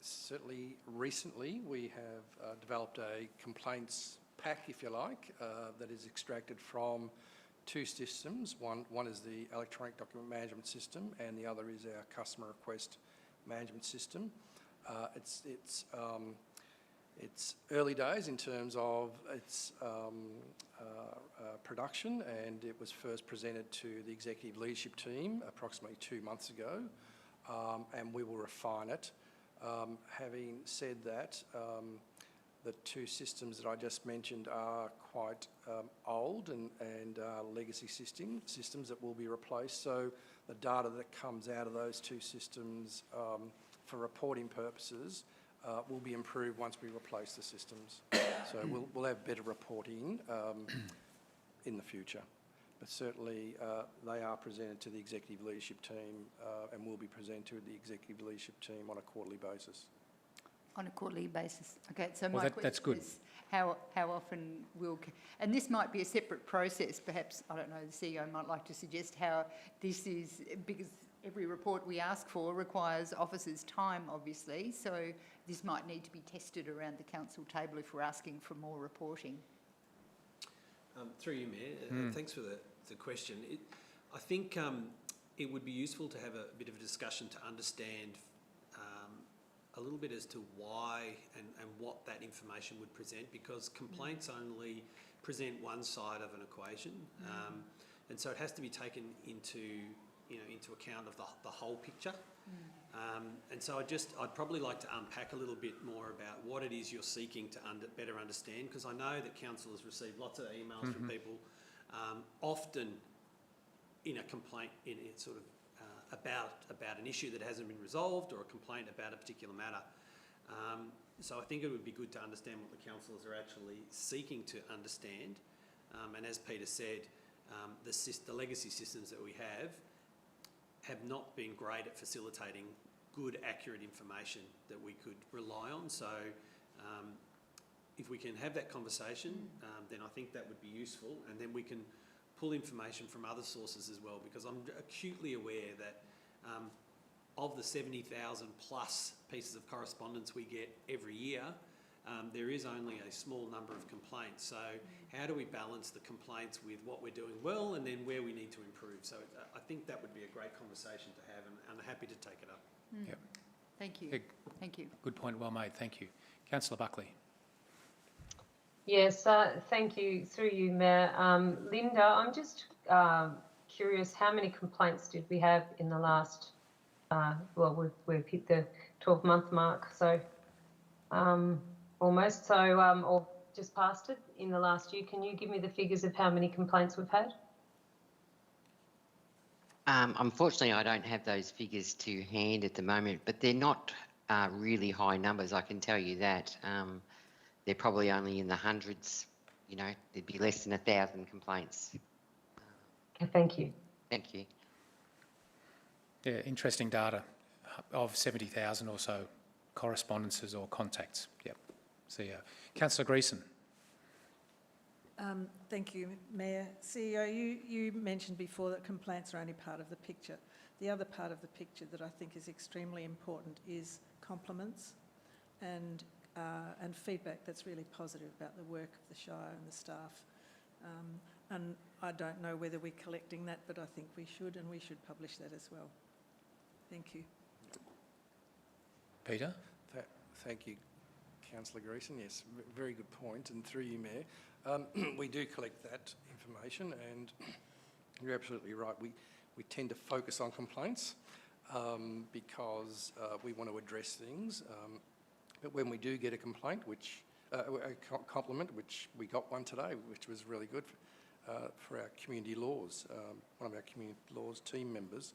certainly recently we have developed a complaints pack, if you like, that is extracted from 2 systems. One is the electronic document management system, and the other is our customer request management system. It's early days in terms of its production, and it was first presented to the executive leadership team approximately 2 months ago, and we will refine it. Having said that, the 2 systems that I just mentioned are quite old and legacy systems that will be replaced. So the data that comes out of those 2 systems for reporting purposes will be improved once we replace the systems. So we'll have better reporting in the future. But certainly they are presented to the executive leadership team and will be presented to the executive leadership team on a quarterly basis. On a quarterly basis. Okay, so Well, my that's question good. is how often and this might be a separate process, perhaps, I don't know, the CEO might like to suggest how this is, because every report we ask for requires officers' time, obviously, so this might need to be tested around the council table if we're asking for more reporting. Through you, Mayor, thanks for the question. I think it would be useful to have a bit of a discussion to understand a little bit as to why and what that information would present, because complaints only present one side of an equation, and so it has to be taken into account of the whole picture. And so I'd probably like to unpack a little bit more about what it is you're seeking to better understand, because I know that council has received lots of emails from people, often in a complaint, in sort of about an issue that hasn't been resolved or a complaint about a particular matter. So I think it would be good to understand what the councillors are actually seeking to understand. And as Peter said, the legacy systems that we have not been great at facilitating good, accurate information that we could rely on. So if we can have that conversation, then I think that would be useful, and then we can pull information from other sources as well, because I'm acutely aware that of the 70,000 plus pieces of correspondence we get every year, there is only a small number of complaints. So how do we balance the complaints with what we're doing well and then where we need to improve? So I think that would be a great conversation to have, and I'm happy to take it up. Yep. Thank you. Yeah. Thank you. Good point, well made, thank you. Councillor Buckley. Yes, thank you. Through you, Mayor. Linda, I'm just curious, how many complaints did we have in the last, well, we've hit the 12-month mark, so almost, so, or just past it in the last year. Can you give me the figures of how many complaints we've had? Unfortunately, I don't have those figures to hand at the moment, but they're not really high numbers, I can tell you that. They're probably only in the hundreds, you know, there'd be less than 1,000 complaints. Okay, thank you. Thank you. Yeah, interesting data of 70,000 or so correspondences or contacts. Yep. So, yeah. Councillor Greason. Thank you, Mayor. CEO, you mentioned before that complaints are only part of the picture. The other part of the picture that I think is extremely important is compliments and feedback that's really positive about the work of the Shire and the staff. And I don't know whether we're collecting that, but I think we should, and we should publish that as well. Thank you. Peter? Thank you, Councillor Greason. Yes, very good point. And through you, Mayor, we do collect that information, and you're absolutely right. We tend to focus on complaints because we want to address things. But when we do get a complaint, a compliment, which we got one today, which was really good for our community laws, one of our community laws team members,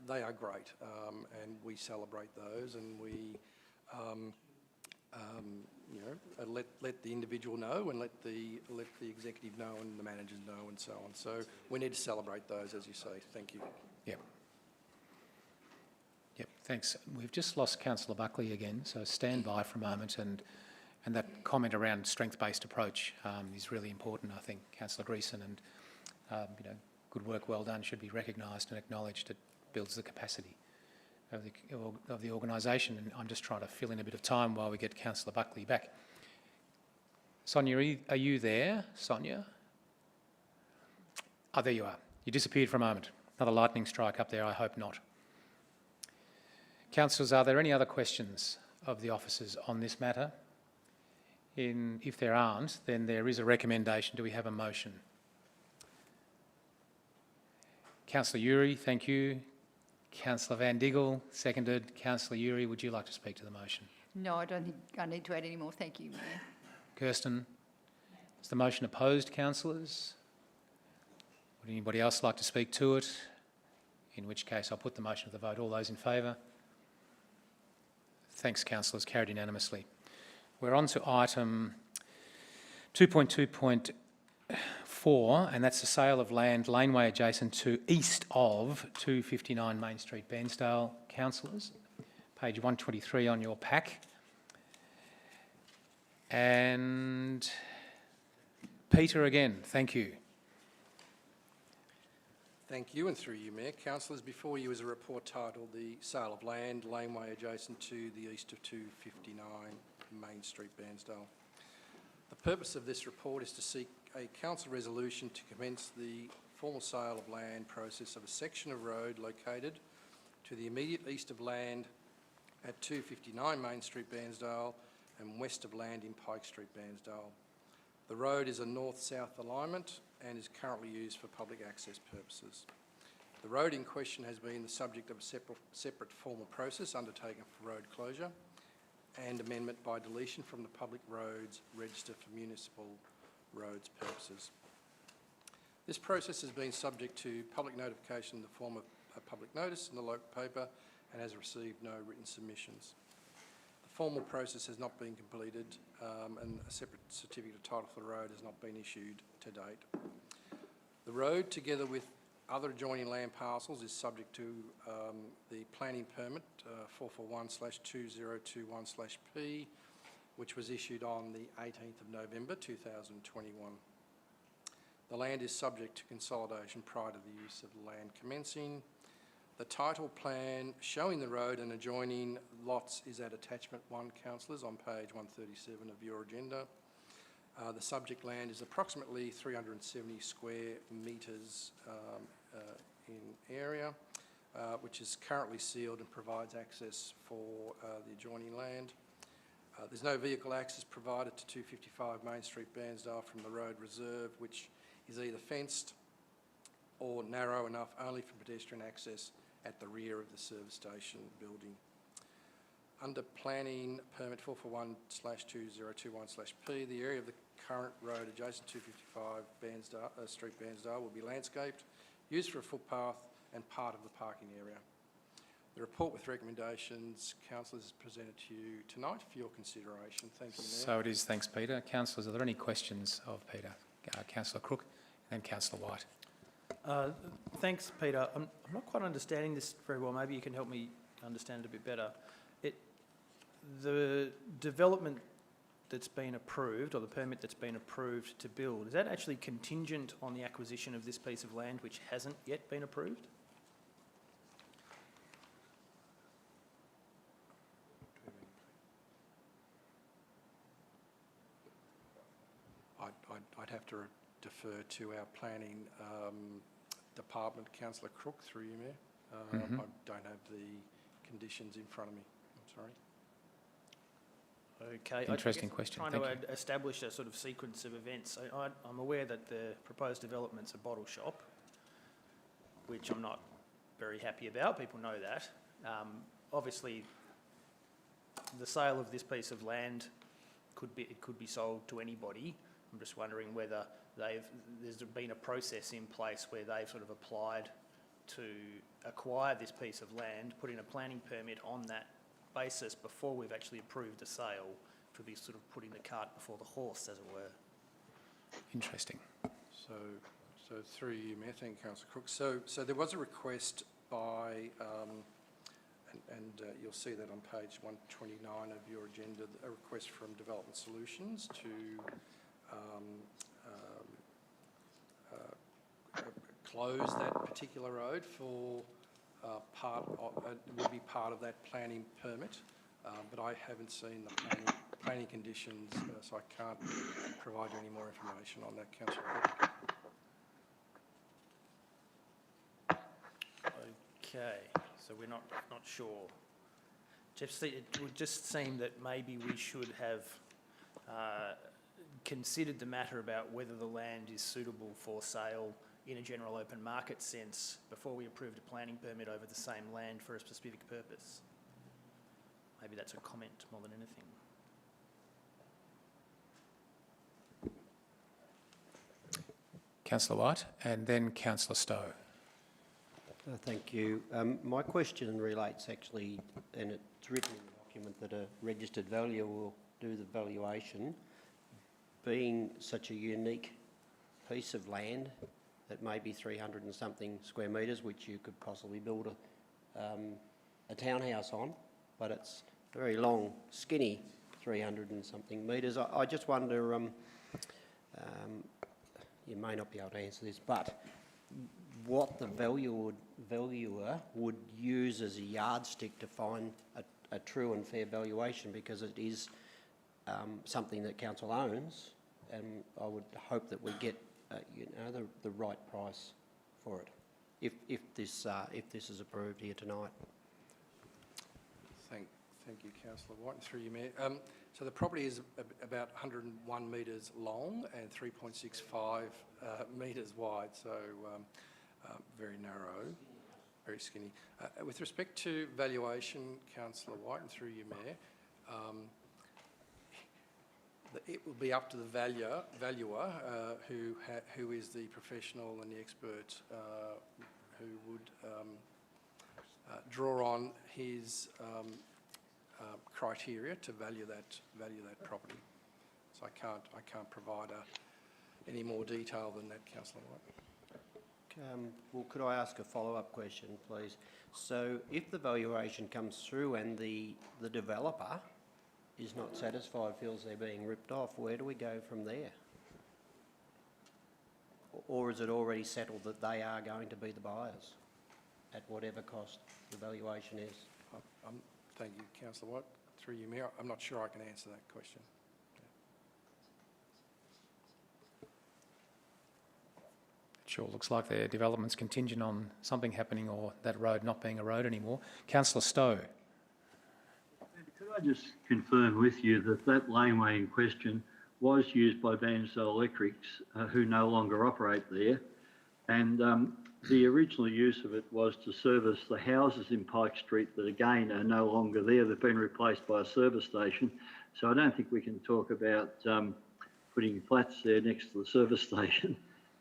they are great, and we celebrate those, and we you know, let the individual know, and let the executive know, and the managers know, and so on. So we need to celebrate those, as you say. Thank you. Yep. Yep, thanks. We've just lost Councillor Buckley again, so stand by for a moment, and that comment around strength-based approach is really important, I think, Councillor Greason, and you know, good work well done should be recognised and acknowledged. It builds the capacity of the organisation, and I'm just trying to fill in a bit of time while we get Councillor Buckley back. Sonia, are you there, Sonia? Oh, there you are. You disappeared for a moment. Another lightning strike up there, I hope not. Councillors, are there any other questions of the officers on this matter? If there aren't, then there is a recommendation. Do we have a motion? Councillor Uri, thank you. Councillor Van Diggle, seconded. Councillor Uri, would you like to speak to the motion? No, I don't think I need to add any more. Thank you, Mayor. Kirsten, is the motion opposed, councillors? Would anybody else like to speak to it? In which case, I'll put the motion to the vote. All those in favour? Thanks, councillors. Carried unanimously. We're on to item 2.2.4, and that's the sale of land laneway adjacent to east of 259 Main Street Bairnsdale. Councillors, page 123 on your pack. And Peter again, thank you. Thank you, and through you, Mayor. Councillors, before you is a report titled The Sale of Land Laneway Adjacent to the East of 259 Main Street Bairnsdale. The purpose of this report is to seek a council resolution to commence the formal sale of land process of a section of road located to the immediate east of land at 259 Main Street Bairnsdale and west of land in Pike Street Bairnsdale. The road is a north-south alignment and is currently used for public access purposes. The road in question has been the subject of a separate formal process undertaken for road closure and amendment by deletion from the Public Roads Register for municipal roads purposes. This process has been subject to public notification in the form of a public notice in the local paper and has received no written submissions. The formal process has not been completed and a separate certificate of title for the road has not been issued to date. The road, together with other adjoining land parcels, is subject to the planning permit 441/2021/P, which was issued on the 18th of November 2021. The land is subject to consolidation prior to the use of the land commencing. The title plan showing the road and adjoining lots is at attachment 1, councillors, on page 137 of your agenda. The subject land is approximately 370 square metres in area. which is currently sealed and provides access for the adjoining land. There's no vehicle access provided to 255 Main Street Bairnsdale from the road reserve, which is either fenced or narrow enough only for pedestrian access at the rear of the service station building. Under planning permit 441/2021/P, the area of the current road adjacent to 255 Street Bairnsdale will be landscaped, used for a footpath and part of the parking area. The report with recommendations, councillors, is presented to you tonight for your consideration. Thank you, Mayor. So it is. Thanks, Peter. Councillors, are there any questions of Peter? Councillor Crook and Councillor White. Thanks, Peter. I'm not quite understanding this very well. Maybe you can help me understand it a bit better. The development that's been approved, or the permit that's been approved to build, is that actually contingent on the acquisition of this piece of land which hasn't yet been approved? I'd have to defer to our planning department, Councillor Crook, through you, Mayor. I don't have the conditions in front of me. I'm sorry. Okay. Interesting question. Trying to establish a sort of sequence of events. I'm aware that the proposed development's a bottle shop, which I'm not very happy about. People know that. Obviously, the sale of this piece of land could be sold to anybody. I'm just wondering whether there's been a process in place where they've sort of applied to acquire this piece of land, put in a planning permit on that basis before we've actually approved the sale, which would be sort of putting the cart before the horse, as it were. Interesting. So through you, Mayor, thank you, Councillor Crook. So there was a request by, and you'll see that on page 129 of your agenda, a request from Development Solutions to close that particular road for would be part of that planning permit, but I haven't seen the planning conditions, so I can't provide you any more information on that, Councillor Crook. Okay, so we're not sure. It would just seem that maybe we should have considered the matter about whether the land is suitable for sale in a general open market sense before we approved a planning permit over the same land for a specific purpose. Maybe that's a comment more than anything. Councillor White and then Councillor Stowe. Thank you. My question relates actually, and it's written in the document, that a registered valuer will do the valuation. Being such a unique piece of land that may be 300 and something square metres, which you could possibly build a townhouse on, but it's a very long, skinny 300 and something metres. I just wonder, you may not be able to answer this, but what the valuer would use as a yardstick to find a true and fair valuation, because it is something that council owns, and I would hope that we get the right price for it if this is approved here tonight. Thank you, Councillor White, and through you, Mayor. So the property is about 101 metres long and 3.65 metres wide, so very narrow, very skinny. With respect to valuation, Councillor White, and through you, Mayor, it will be up to the valuer who is the professional and the expert who would draw on his criteria to value that property. So I can't provide any more detail than that, Councillor White. Well, could I ask a follow-up question, please? So if the valuation comes through and the developer is not satisfied, feels they're being ripped off, where do we go from there? Or is it already settled that they are going to be the buyers at whatever cost the valuation is? Thank you, Councillor White. Through you, Mayor, I'm not sure I can answer that question. Sure looks like their development's contingent on something happening or that road not being a road anymore. Councillor Stowe. Could I just confirm with you that that laneway in question was used by Bairnsdale Electrics, who no longer operate there, and the original use of it was to service the houses in Pike Street that again are no longer there. They've been replaced by a service station. So I don't think we can talk about putting flats there next to the service station.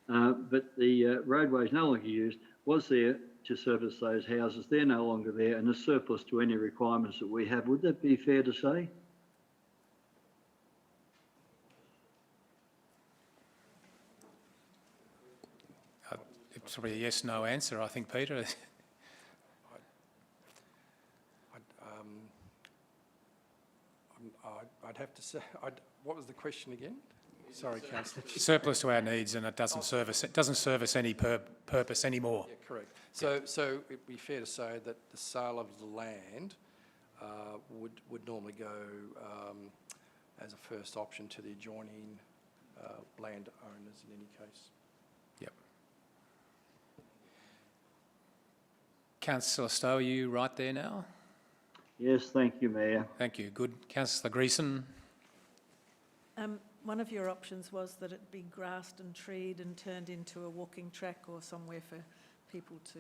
But the roadway is no longer used, was there to service those houses. They're no longer there and a surplus to any requirements that we have. Would that be fair to say? It's probably a yes/no answer, I think, Peter. I'd have to say, what was the question again? Sorry, Councillor. Surplus to our needs, and it doesn't service any purpose anymore. Yeah, correct. So it'd be fair to say that the sale of the land would normally go as a first option to the adjoining landowners in any case. Yep. Councillor Stowe, are you right there now? Yes, thank you, Mayor. Thank you. Good. Councillor Greason. One of your options was that it be grassed and treed and turned into a walking track or somewhere for people to,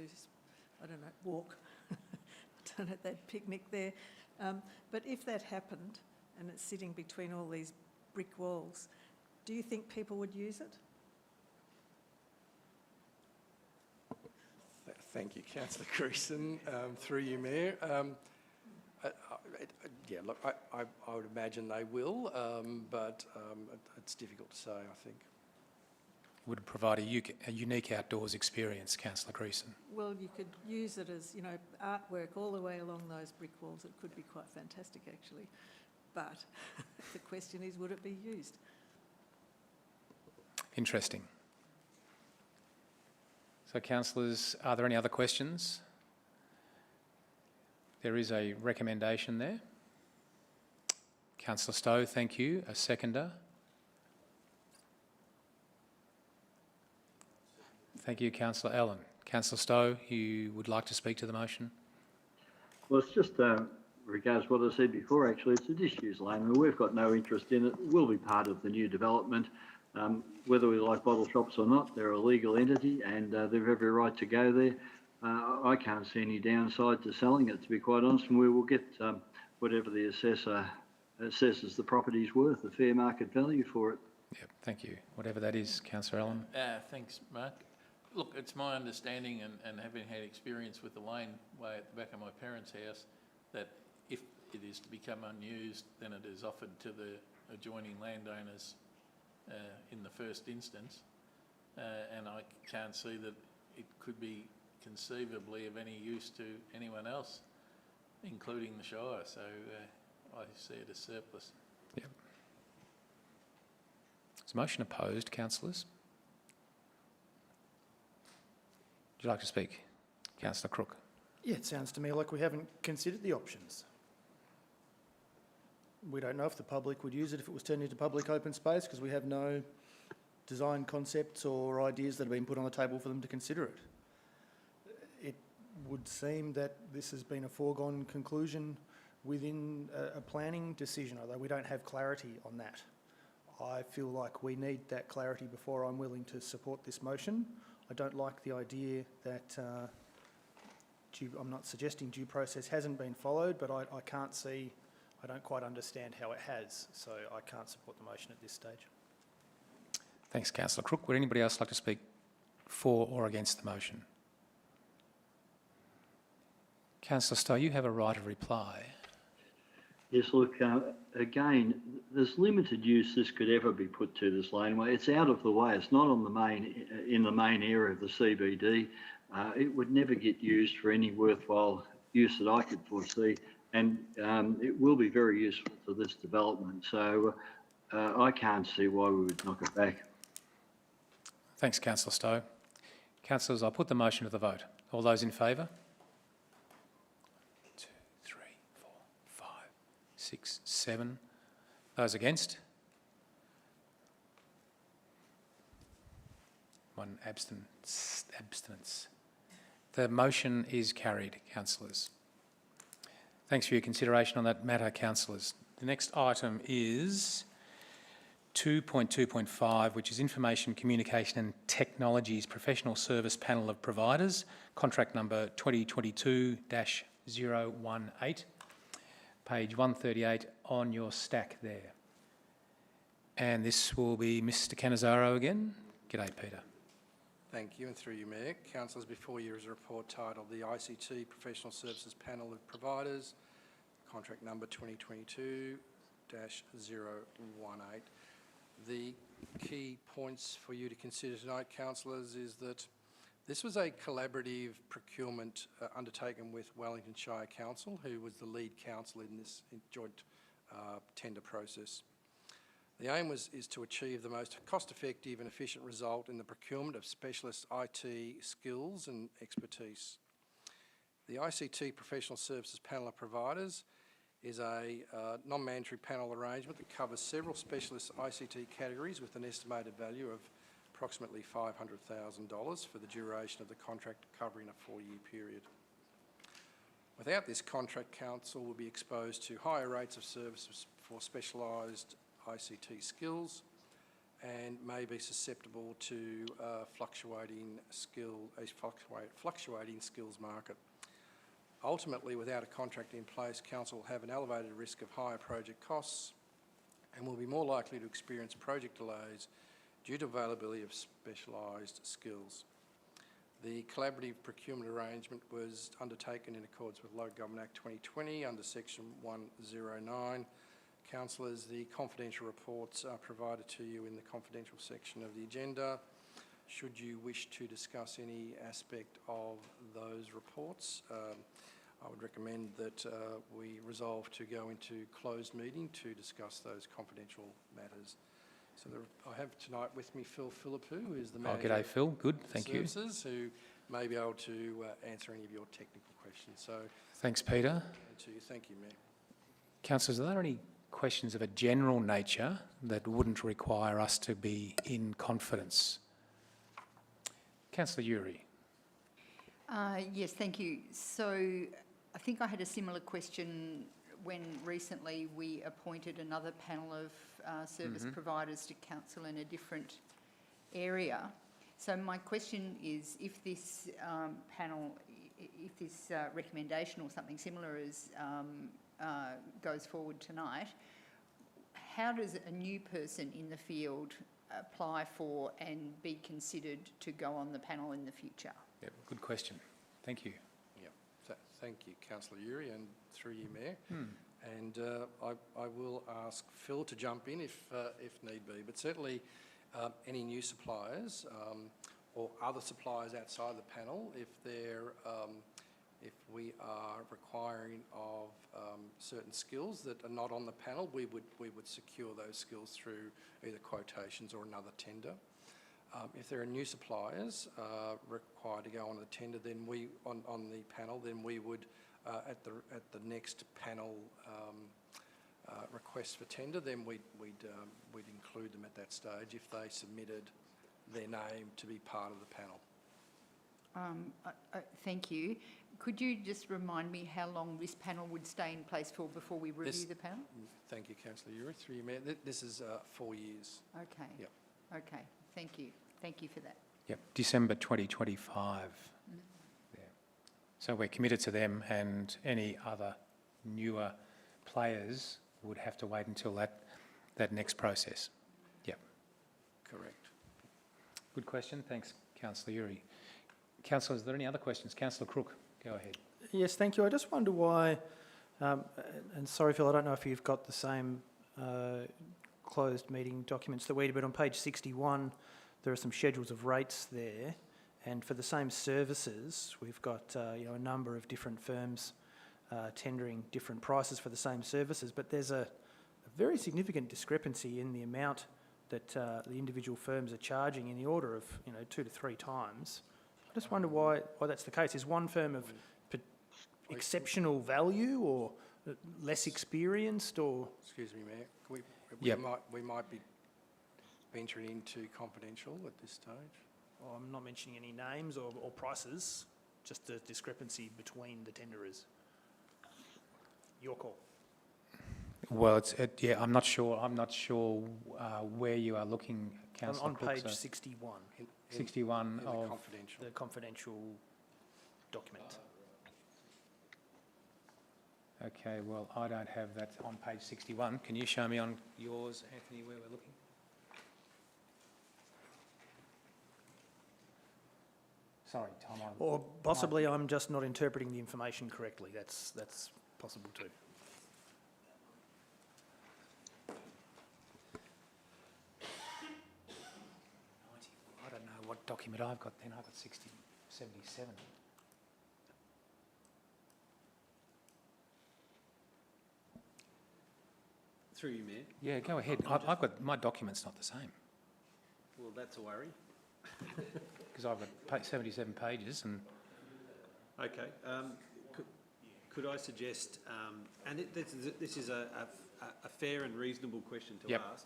I don't know, walk. Don't have that picnic there. But if that happened and it's sitting between all these brick walls, do you think people would use it? Thank you, Councillor Greason. Through you, Mayor. Yeah, look, I would imagine they will, but it's difficult to say, I think. Would provide a unique outdoors experience, Councillor Greason. Well, you could use it as, artwork all the way along those brick walls. It could be quite fantastic, actually. But the question is, would it be used? Interesting. So, councillors, are there any other questions? There is a recommendation there. Councillor Stowe, thank you. A seconder. Thank you, Councillor Allen. Councillor Stowe, you would like to speak to the motion? Well, it's just regards what I said before, actually. It's a disused lane. We've got no interest in it. It will be part of the new development. Whether we like bottle shops or not, they're a legal entity and they've every right to go there. I can't see any downside to selling it, to be quite honest, and we will get whatever the assessor assesses the property's worth, a fair market value for it. Yep, thank you. Whatever that is, Councillor Allen. Thanks, Mark. Look, it's my understanding and having had experience with the laneway at the back of my parents' house, that if it is to become unused, then it is offered to the adjoining landowners in the first instance. And I can't see that it could be conceivably of any use to anyone else, including the Shire. So I see it as surplus. Yep. Is the motion opposed, councillors? Would you like to speak? Councillor Crook. Yeah, it sounds to me like we haven't considered the options. We don't know if the public would use it if it was turned into public open space because we have no design concepts or ideas that have been put on the table for them to consider it. It would seem that this has been a foregone conclusion within a planning decision, although we don't have clarity on that. I feel like we need that clarity before I'm willing to support this motion. I don't like the idea that, I'm not suggesting due process hasn't been followed, but I can't see, I don't quite understand how it has, so I can't support the motion at this stage. Thanks, Councillor Crook. Would anybody else like to speak for or against the motion? Councillor Stowe, you have a right of reply. Yes, look, again, there's limited use this could ever be put to, this laneway. It's out of the way. It's not on the in the main area of the CBD. It would never get used for any worthwhile use that I could foresee, and it will be very useful to this development. So I can't see why we would knock it back. Thanks, Councillor Stowe. Councillors, I'll put the motion to the vote. All those in favour? 2, 3, 4, 5, 6, 7. Those against? 1 abstinence. The motion is carried, councillors. Thanks for your consideration on that matter, councillors. The next item is 2.2.5, which is Information, Communication and Technologies Professional Service Panel of Providers, contract number 2022-018, page 138 on your stack there. And this will be Mr Canizzaro again. G'day, Peter. Thank you, and through you, Mayor. Councillors, before you is a report titled the ICT Professional Services Panel of Providers, contract number 2022-018. The key points for you to consider tonight, councillors, is that this was a collaborative procurement undertaken with Wellington Shire Council, who was the lead council in this joint tender process. The aim is to achieve the most cost-effective and efficient result in the procurement of specialist IT skills and expertise. The ICT Professional Services Panel of Providers is a non-mandatory panel arrangement that covers several specialist ICT categories with an estimated value of approximately $500,000 for the duration of the contract, covering a 4-year period. Without this contract, council will be exposed to higher rates of services for specialised ICT skills and may be susceptible to fluctuating skills market. Ultimately, without a contract in place, council will have an elevated risk of higher project costs and will be more likely to experience project delays due to availability of specialised skills. The collaborative procurement arrangement was undertaken in accordance with Local Government Act 2020 under section 109. Councillors, the confidential reports are provided to you in the confidential section of the agenda. Should you wish to discuss any aspect of those reports, I would recommend that we resolve to go into closed meeting to discuss those confidential matters. So I have tonight with me Phil Philippou, who is the manager. G'day, Phil. Good, thank you. Services, who may be able to answer any of your technical questions. So, thanks, Peter. to you. Thank you, Mayor. Councillors, are there any questions of a general nature that wouldn't require us to be in confidence? Councillor Uri. Yes, thank you. So I think I had a similar question when recently we appointed another panel of service providers to council in a different area. So my question is, if this panel, if this recommendation or something similar is goes forward tonight, how does a new person in the field apply for and be considered to go on the panel in the future? Yep, good question. Thank you. Yeah, thank you, Councillor Uri, and through you, Mayor. And I will ask Phil to jump in if need be, but certainly any new suppliers or other suppliers outside the panel, if they're if we are requiring of certain skills that are not on the panel, we would secure those skills through either quotations or another tender. If there are new suppliers required to go on the tender, then we on the panel, then we would at the next panel request for tender, then we'd include them at that stage if they submitted their name to be part of the panel. Thank you. Could you just remind me how long this panel would stay in place for before we review the panel? Thank you, Councillor Uri. Through you, Mayor. This is 4 years. Okay. Yep. Okay. Thank you. Thank you for that. Yep, December 2025. Yeah. So we're committed to them, and any other newer players would have to wait until that next process. Yep. Correct. Good question. Thanks, Councillor Uri. Councillors, are there any other questions? Councillor Crook, go ahead. Yes, thank you. I just wonder why, and sorry, Phil, I don't know if you've got the same closed meeting documents that we do, but on page 61, there are some schedules of rates there, and for the same services, we've got a number of different firms tendering different prices for the same services, but there's a very significant discrepancy in the amount that the individual firms are charging in the order of 2 to 3 times. I just wonder why that's the case. Is one firm of exceptional value or less experienced, or? Excuse me, Mayor. We might be venturing into confidential at this stage. I'm not mentioning any names or prices, just the discrepancy between the tenderers. Your call. Well, yeah, I'm not sure where you are looking, Councillor On Cook, page so 61, 61 the of confidential. the confidential document. Okay, well, I don't have that on page 61. Can you show me on yours, Anthony, where we're looking? Sorry, Tom. Or possibly I'm just not interpreting the information correctly. That's possible too. I don't know what document I've got then. I've got 77. Through you, Mayor. Yeah, go ahead. I've got, my document's not the same Well, that's a worry. because I've got 77 pages and Okay. Could I suggest, and this is a fair and reasonable question to Yep. ask,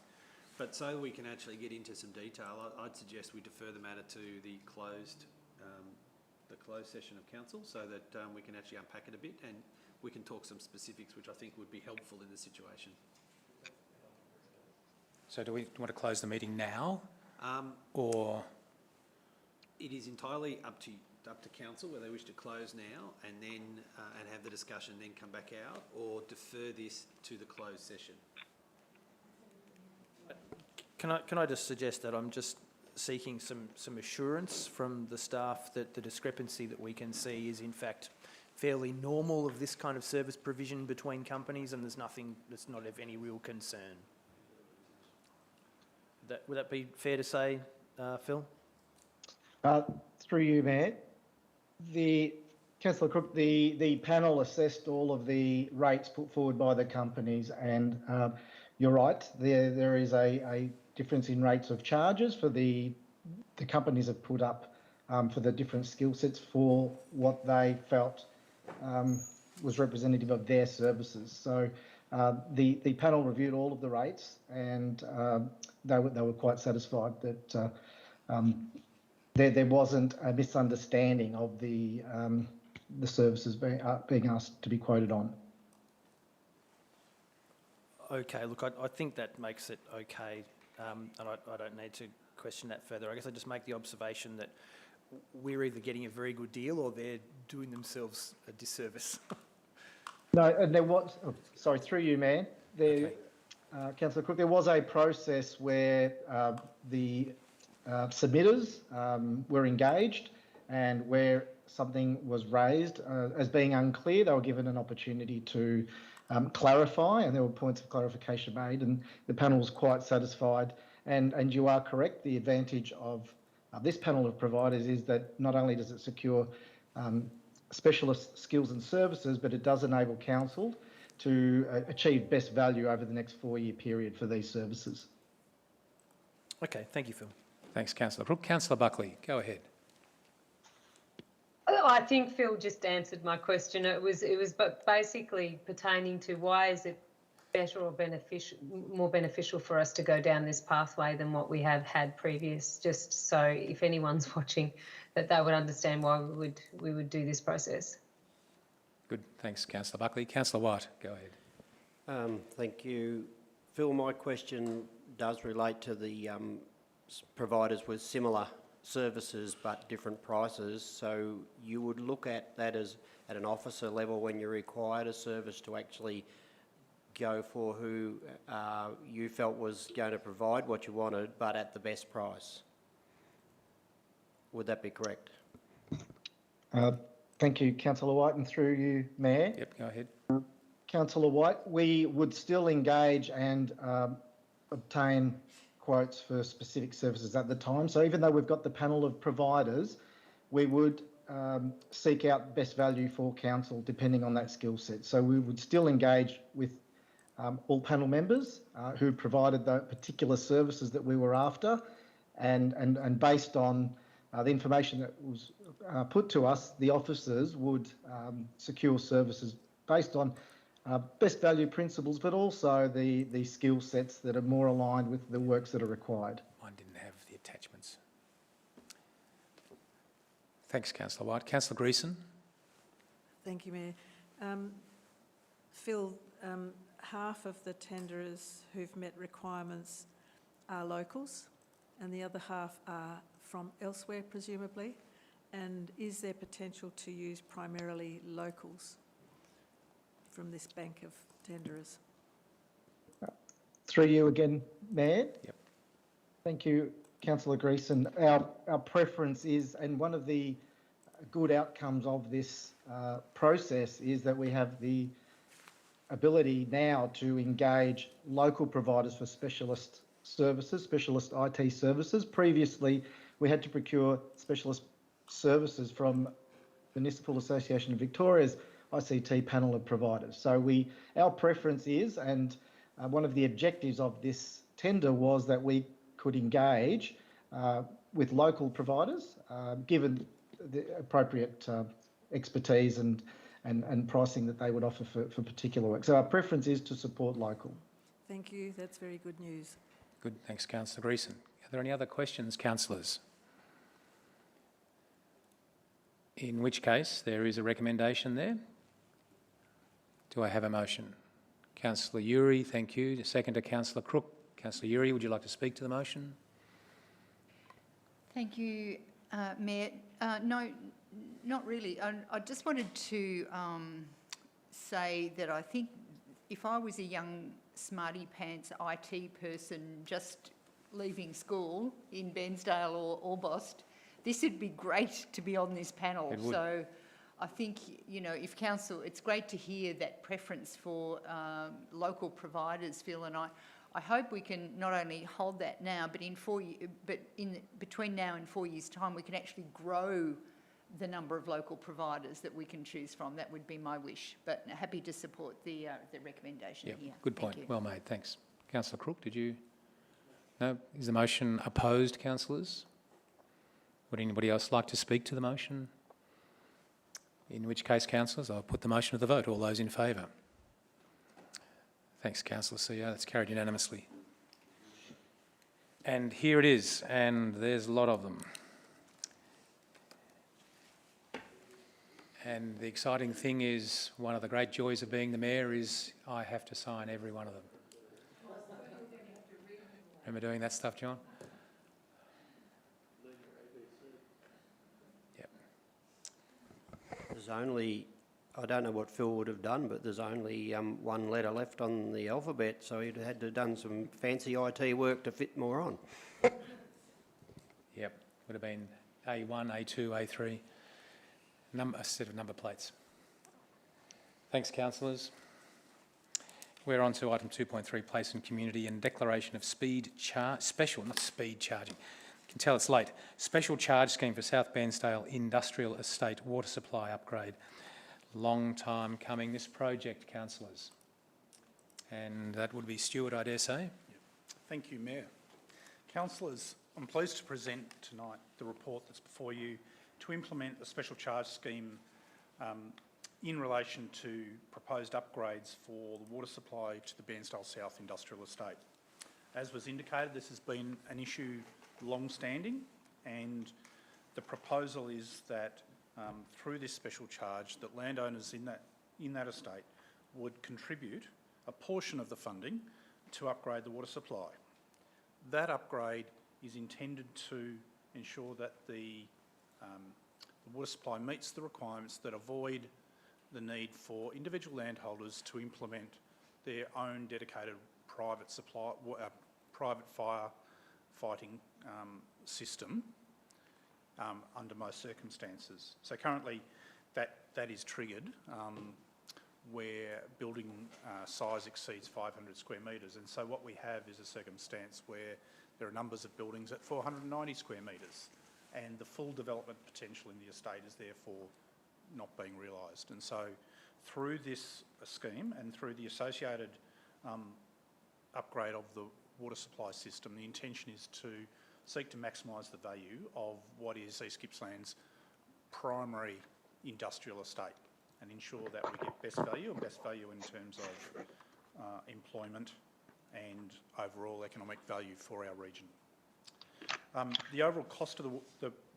but so we can actually get into some detail, I'd suggest we defer the matter to the closed session of council so that we can actually unpack it a bit and we can talk some specifics which I think would be helpful in the situation. so do we want to close the meeting now or? It is entirely up to council whether they wish to close now and then and have the discussion, then come back out, or defer this to the closed session. Can I just suggest that I'm just seeking some assurance from the staff that the discrepancy that we can see is in fact fairly normal of this kind of service provision between companies, and there's nothing that's not of any real concern. Would that be fair to say, Phil? Through you, Mayor. Councillor Crook, the panel assessed all of the rates put forward by the companies, and you're right, there is a difference in rates of charges for the companies have put up for the different skill sets for what they felt was representative of their services. So the panel reviewed all of the rates, and they were quite satisfied that there wasn't a misunderstanding of the services being asked to be quoted on. Okay, look, I think that makes it okay, and I don't need to question that further. I guess I just make the observation that we're either getting a very good deal or they're doing themselves a disservice. No, and there was, sorry, through you, Mayor, Councillor Cook, there was a process where the submitters were engaged, and where something was raised as being unclear, they were given an opportunity to clarify, and there were points of clarification made, and the panel was quite satisfied. And you are correct, the advantage of this panel of providers is that not only does it secure specialist skills and services, but it does enable council to achieve best value over the next 4-year period for these services. Okay, thank you, Phil. Thanks, Councillor Crook. Councillor Buckley, go ahead. I think Phil just answered my question. It was basically pertaining to why is it better or more beneficial for us to go down this pathway than what we have had previous, just so if anyone's watching that they would understand why we would do this process. Good, thanks, Councillor Buckley. Councillor White, go ahead. Thank you. Phil, my question does relate to the providers with similar services but different prices. So you would look at that as at an officer level when you required a service to actually go for who you felt was going to provide what you wanted, but at the best price. Would that be correct? Thank you, Councillor White, and through you, Mayor. Yep, go ahead. Councillor White, we would still engage and obtain quotes for specific services at the time. So even though we've got the panel of providers, we would seek out best value for council depending on that skill set. So we would still engage with all panel members who provided the particular services that we were after, and based on the information that was put to us, the officers would secure services based on best value principles, but also the skill sets that are more aligned with the works that are required. Mine didn't have the attachments. Thanks, Councillor White. Councillor Greason. Thank you, Mayor. Phil, half of the tenderers who've met requirements are locals and the other half are from elsewhere, presumably. And is there potential to use primarily locals from this bank of tenderers? Through you again, Mayor. Yep. Thank you, Councillor Greason. Our preference is, and one of the good outcomes of this process is that we have the ability now to engage local providers for specialist services, specialist IT services. Previously, we had to procure specialist services from Municipal Association of Victoria's ICT panel of providers. So our preference is, and one of the objectives of this tender was that we could engage with local providers, given the appropriate expertise and pricing that they would offer for particular work. So our preference is to support local. Thank you. That's very good news. Good. Thanks, Councillor Greason. Are there any other questions, councillors? In which case, there is a recommendation there. Do I have a motion? Councillor Uri, thank you. The second to Councillor Crook. Councillor Uri, would you like to speak to the motion? Thank you, Mayor. No, not really. I just wanted to say that I think if I was a young smarty pants IT person just leaving school in Bairnsdale or Orbost, this would be great to be on this panel. It would. So I think, you know, if council, it's great to hear that preference for local providers, Phil, and I hope we can not only hold that now, but between now and 4 years' time, we can actually grow the number of local providers that we can choose from. That would be my wish. But happy to support the recommendation here. Good point. Well made. Thanks. Councillor Crook, did you? No? Is the motion opposed, councillors? Would anybody else like to speak to the motion? In which case, councillors, I'll put the motion to the vote. All those in favour? Thanks, Councillor CEO. That's carried unanimously. And here it is, and there's a lot of them. And the exciting thing is, one of the great joys of being the mayor is I have to sign every one of them. Remember doing that stuff, John? Yep. There's only, I don't know what Phil would have done, but there's only one letter left on the alphabet, so he'd had to have done some fancy IT work to fit more on. Yep, would have been A1, A2, A3. A set of number plates. Thanks, councillors. We're on to item 2.3, Place and Community and Declaration of Special, not speed charging. You can tell it's late. Special charge scheme for South Bairnsdale Industrial Estate water supply upgrade. Long time coming, this project, councillors. And that would be Stuart, I dare say. Thank you, Mayor. Councillors, I'm pleased to present tonight the report that's before you to implement a special charge scheme in relation to proposed upgrades for the water supply to the Bairnsdale South Industrial Estate. As was indicated, this has been an issue long-standing, and the proposal is that through this special charge that landowners in that estate would contribute a portion of the funding to upgrade the water supply. That upgrade is intended to ensure that the water supply meets the requirements that avoid the need for individual landholders to implement their own dedicated private supply, private fire fighting system under most circumstances. So currently that is triggered where building size exceeds 500 square metres, and so what we have is a circumstance where there are numbers of buildings at 490 square metres, and the full development potential in the estate is therefore not being realised. And so through this scheme and through the associated upgrade of the water supply system, the intention is to seek to maximise the value of what is East Gippsland's primary industrial estate and ensure that we get best value in terms of employment and overall economic value for our region. The overall cost of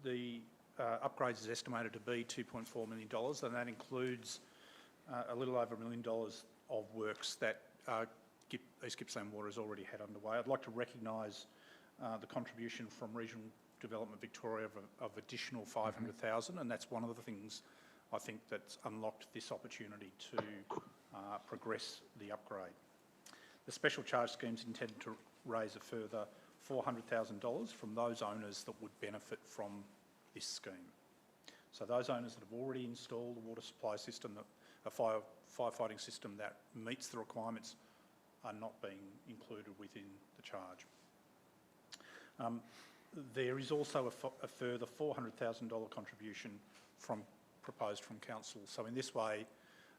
the upgrades is estimated to be $2.4 million, and that includes a little over $1 million of works that East Gippsland Water has already had underway. I'd like to recognise the contribution from Regional Development Victoria of additional $500,000, and that's one of the things I think that's unlocked this opportunity to progress the upgrade. The special charge scheme is intended to raise a further $400,000 from those owners that would benefit from this scheme. So those owners that have already installed a water supply system, a firefighting system that meets the requirements, are not being included within the charge. There is also a further $400,000 contribution proposed from council. So in this way,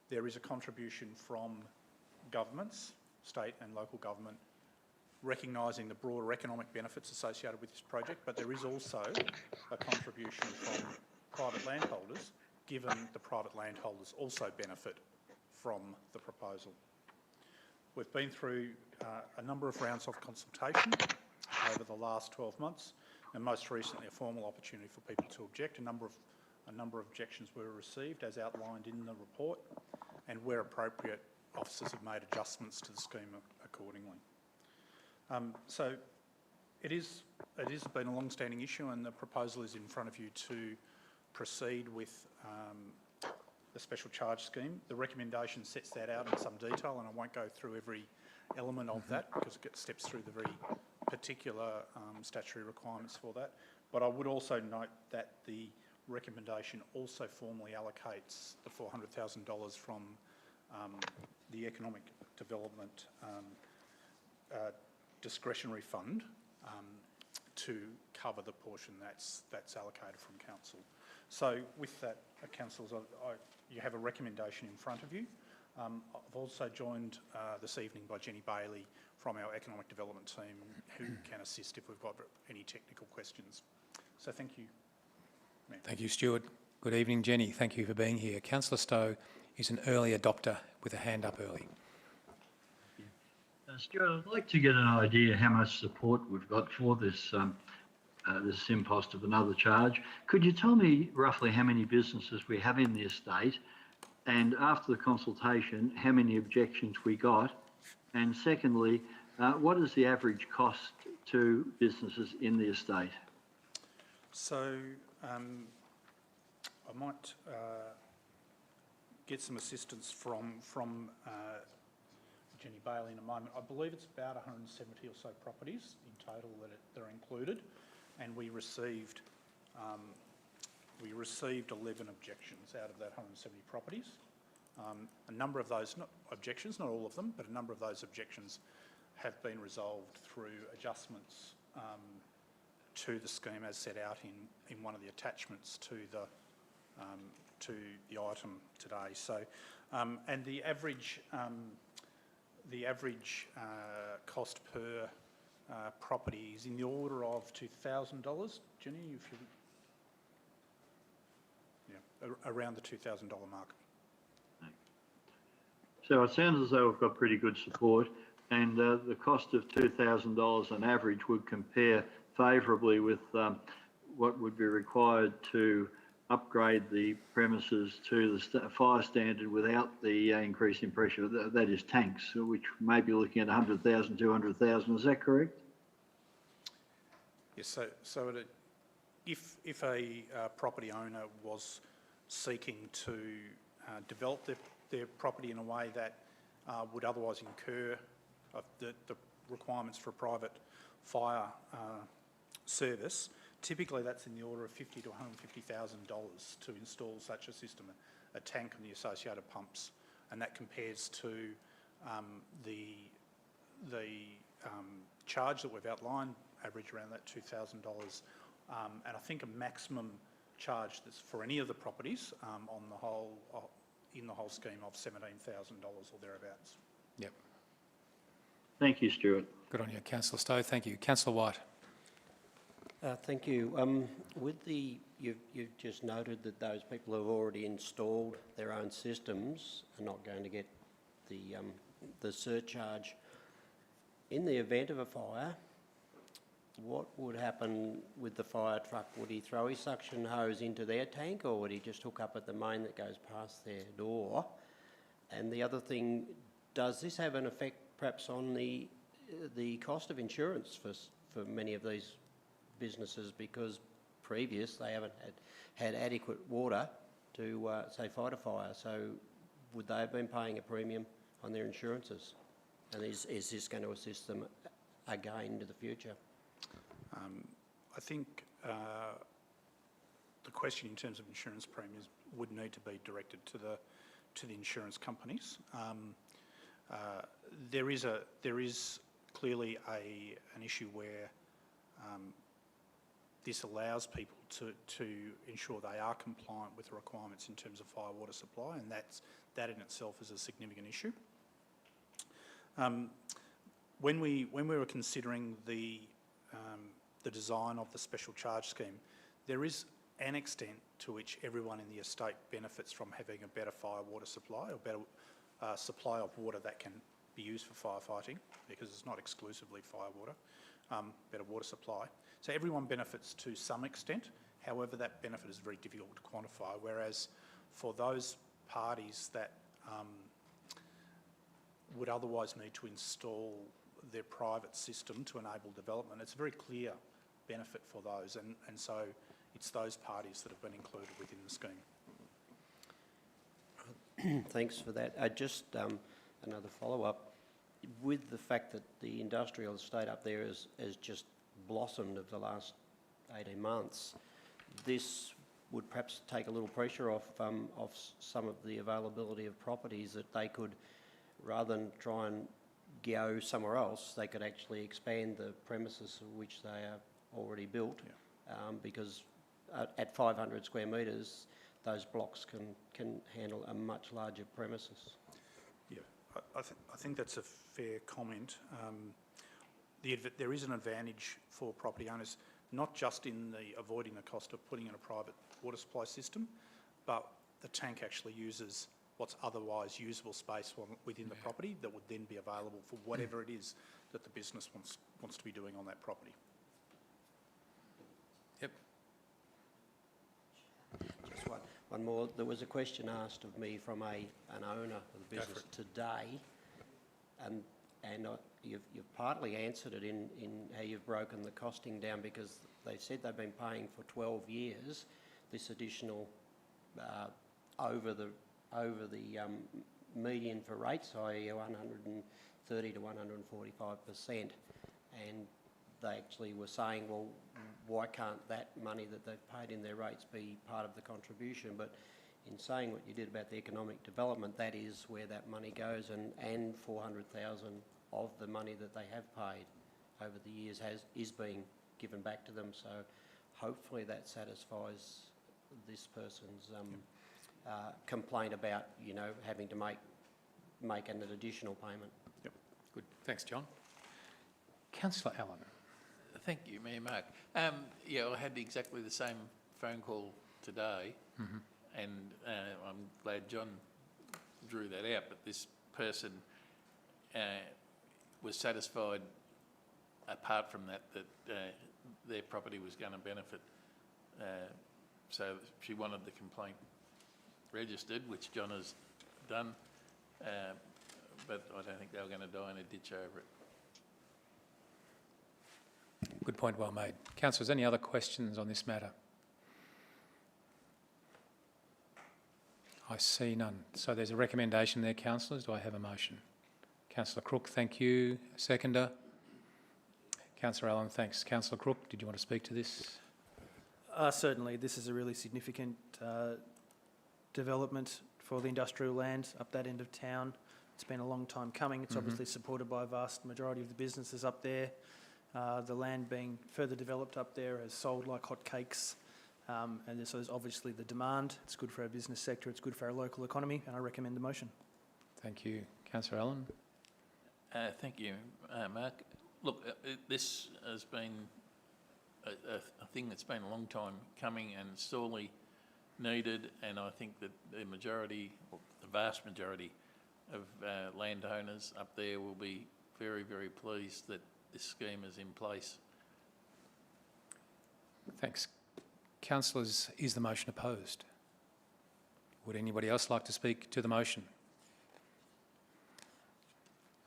there is a contribution from governments, state and local government, recognising the broader economic benefits associated with this project, but there is also a contribution from private landholders, given the private landholders also benefit from the proposal. We've been through a number of rounds of consultation over the last 12 months, and most recently a formal opportunity for people to object. A number of objections were received, as outlined in the report, and where appropriate, officers have made adjustments to the scheme accordingly. So it has been a long-standing issue, and the proposal is in front of you to proceed with the special charge scheme. The recommendation sets that out in some detail, and I won't go through every element of that because it steps through the very particular statutory requirements for that. But I would also note that the recommendation also formally allocates the $400,000 from the Economic Development Discretionary Fund to cover the portion that's allocated from council. So with that, councillors, you have a recommendation in front of you. I've also joined this evening by Jenny Bailey from our Economic Development team, who can assist if we've got any technical questions. So thank you, Mayor. Thank you, Stuart. Good evening, Jenny. Thank you for being here. Councillor Stowe is an early adopter with a hand up early. Stuart, I'd like to get an idea how much support we've got for this this impost of another charge. Could you tell me roughly how many businesses we have in the estate, and after the consultation, how many objections we got? And secondly, what is the average cost to businesses in the estate? So I might get some assistance from Jenny Bailey in a moment. I believe it's about 170 or so properties in total that are included, and we received 11 objections out of that 170 properties. A number of those objections, not all of them, but a number of those objections have been resolved through adjustments to the scheme as set out in one of the attachments to the item today. So, and the average cost per property is in the order of $2,000. Jenny, if you, around the $2,000 mark. So it sounds as though we've got pretty good support, and the cost of $2,000 on average would compare favourably with what would be required to upgrade the premises to the fire standard without the increase in pressure. That is tanks, which may be looking at 100,000, 200,000. Is that correct? Yes. So if a property owner was seeking to develop their property in a way that would otherwise incur the requirements for a private fire service, typically that's in the order of $50,000 to $150,000 to install such a system, a tank and the associated pumps, and that compares to the charge that we've outlined, average around that $2,000, and I think a maximum charge that's for any of the properties on the whole in the whole scheme of $17,000 or thereabouts. Yep. Thank you, Stuart. Good on you, Councillor Stowe. Thank you. Councillor White. Thank you. You've just noted that those people who have already installed their own systems are not going to get the surcharge. In the event of a fire, what would happen with the fire truck? Would he throw his suction hose into their tank, or would he just hook up at the main that goes past their door? And the other thing, does this have an effect perhaps on the cost of insurance for many of these businesses, because previous they haven't had adequate water to say fight a fire? So would they have been paying a premium on their insurances? And is this going to assist them again into the future? I think the question in terms of insurance premiums would need to be directed to the insurance companies. There is clearly an issue where this allows people to ensure they are compliant with the requirements in terms of fire water supply, and that in itself is a significant issue. When we were considering the design of the special charge scheme, there is an extent to which everyone in the estate benefits from having a better fire water supply, or better supply of water that can be used for firefighting, because it's not exclusively fire water, better water supply. So everyone benefits to some extent. However, that benefit is very difficult to quantify, whereas for those parties that would otherwise need to install their private system to enable development, it's a very clear benefit for those, and so it's those parties that have been included within the scheme. Thanks for that. Just another follow-up. With the fact that the industrial estate up there has just blossomed over the last 18 months, this would perhaps take a little pressure off some of the availability of properties, that they could, rather than try and go somewhere else, they could actually expand the premises which they are already built, because at 500 square metres, those blocks can handle a much larger premises. Yeah, I think that's a fair comment. There is an advantage for property owners, not just in avoiding the cost of putting in a private water supply system, but the tank actually uses what's otherwise usable space within the property that would then be available for whatever it is that the business wants to be doing on that property. Yep. Just one more. There was a question asked of me from an owner of the business today, and you've partly answered it in how you've broken the costing down, because they said they've been paying for 12 years this additional over the median for rates, i.e. 130 to 145%, and they actually were saying, well, why can't that money that they've paid in their rates be part of the contribution? But in saying what you did about the economic development, that is where that money goes, and 400,000 of the money that they have paid over the years is being given back to them. So hopefully that satisfies this person's complaint about, having to make an additional payment. Yep. Good. Thanks, John. Councillor Allen. Thank you, Mayor Mark. I had exactly the same phone call today, and I'm glad John drew that out, but this person was satisfied, apart from that their property was going to benefit. So she wanted the complaint registered, which John has done, but I don't think they were going to die in a ditch over it. Good point, well made. Councillors, any other questions on this matter? I see none. So there's a recommendation there, councillors. Do I have a motion? Councillor Crook, thank you. Seconder? Councillor Allen, thanks. Councillor Crook, did you want to speak to this? Certainly. This is a really significant development for the industrial land up that end of town. It's been a long time coming. It's obviously supported by a vast majority of the businesses up there. The land being further developed up there has sold like hotcakes, and so there's obviously the demand. It's good for our business sector, it's good for our local economy, and I recommend the motion. Thank you. Councillor Allen? Thank you, Mark. Look, this has been a thing that's been a long time coming and sorely needed, and I think that the majority, or the vast majority of landowners up there will be very, very pleased that this scheme is in place Thanks. Councillors, is the motion opposed? Would anybody else like to speak to the motion?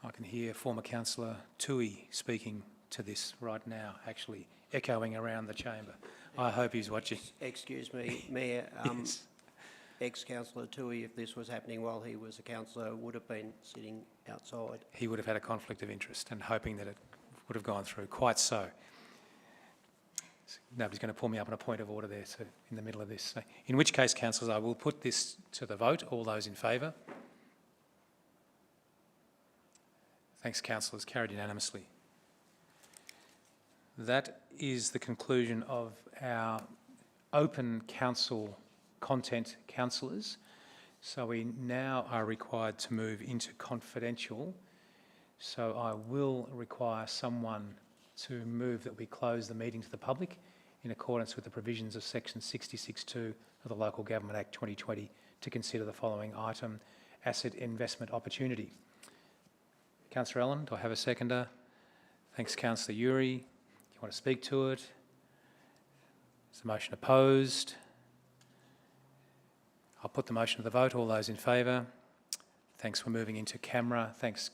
I can hear former Councillor Toohey speaking to this right now, actually echoing around the chamber. I hope he's watching. Excuse me, Mayor. Yes. Ex-councillor Toohey, if this was happening while he was a councillor, would have been sitting outside. He would have had a conflict of interest and hoping that it would have gone through. Quite so. Nobody's going to pull me up on a point of order there in the middle of this. So, in which case, councillors, I will put this to the vote. All those in favour? Thanks, councillors. Carried unanimously. That is the conclusion of our open council content, councillors. So we now are required to move into confidential. So I will require someone to move that we close the meeting to the public in accordance with the provisions of section 66(2) of the Local Government Act 2020 to consider the following item: asset investment opportunity. Councillor Allen, do I have a seconder? Thanks, Councillor Uri. Do you want to speak to it? Is the motion opposed? I'll put the motion to the vote. All those in favour? Thanks for moving into camera. Thanks,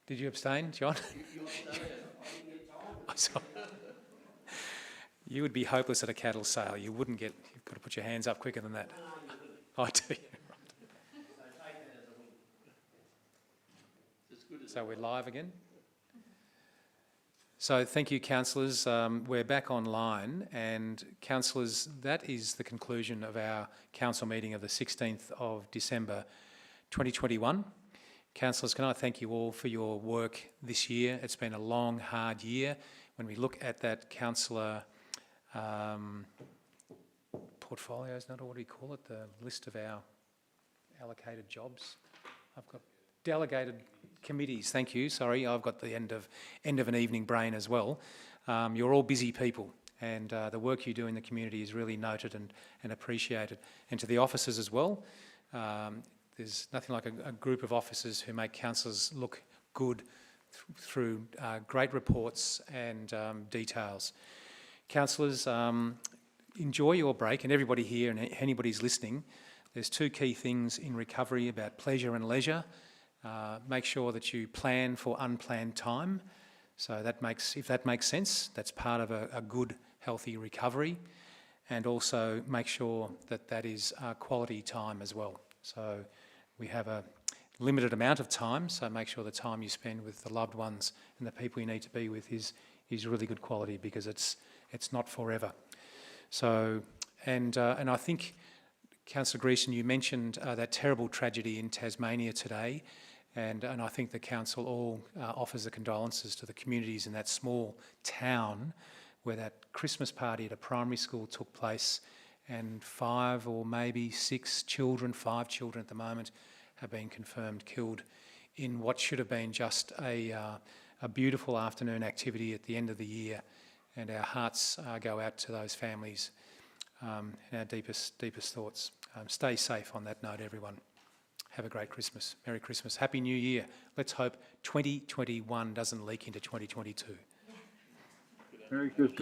Did you abstain, John? I saw. You would be hopeless at a cattle sale. You wouldn't get, you've got to put your hands up quicker than that. I do. So we're live again. So thank you, councillors. We're back online, and councillors, that is the conclusion of our council meeting of the 16th of December 2021. Councillors, can I thank you all for your work this year? It's been a long, hard year. When we look at that councillor portfolio, is that what do we call it? The list of our allocated jobs. I've got delegated committees. Thank you. Sorry, I've got the end of an evening brain as well. You're all busy people, and the work you do in the community is really noted and appreciated. And to the officers as well. There's nothing like a group of officers who make councillors look good through great reports and details. Councillors, enjoy your break, and everybody here and anybody's listening. There's two key things in recovery about pleasure and leisure. Make sure that you plan for unplanned time. So if that makes sense, that's part of a good, healthy recovery. And also make sure that is quality time as well. So we have a limited amount of time, so make sure the time you spend with the loved ones and the people you need to be with is really good quality, because it's not forever. So, and I think, Councillor Greason, you mentioned that terrible tragedy in Tasmania today, and I think the council all offers the condolences to the communities in that small town where that Christmas party at a primary school took place, and 5 or maybe 6 children, 5 children at the moment, have been confirmed killed in what should have been just a beautiful afternoon activity at the end of the year. And our hearts go out to those families, and our deepest thoughts. Stay safe on that note, everyone. Have a great Christmas. Merry Christmas. Happy New Year. Let's hope 2021 doesn't leak into 2022. Merry Christmas.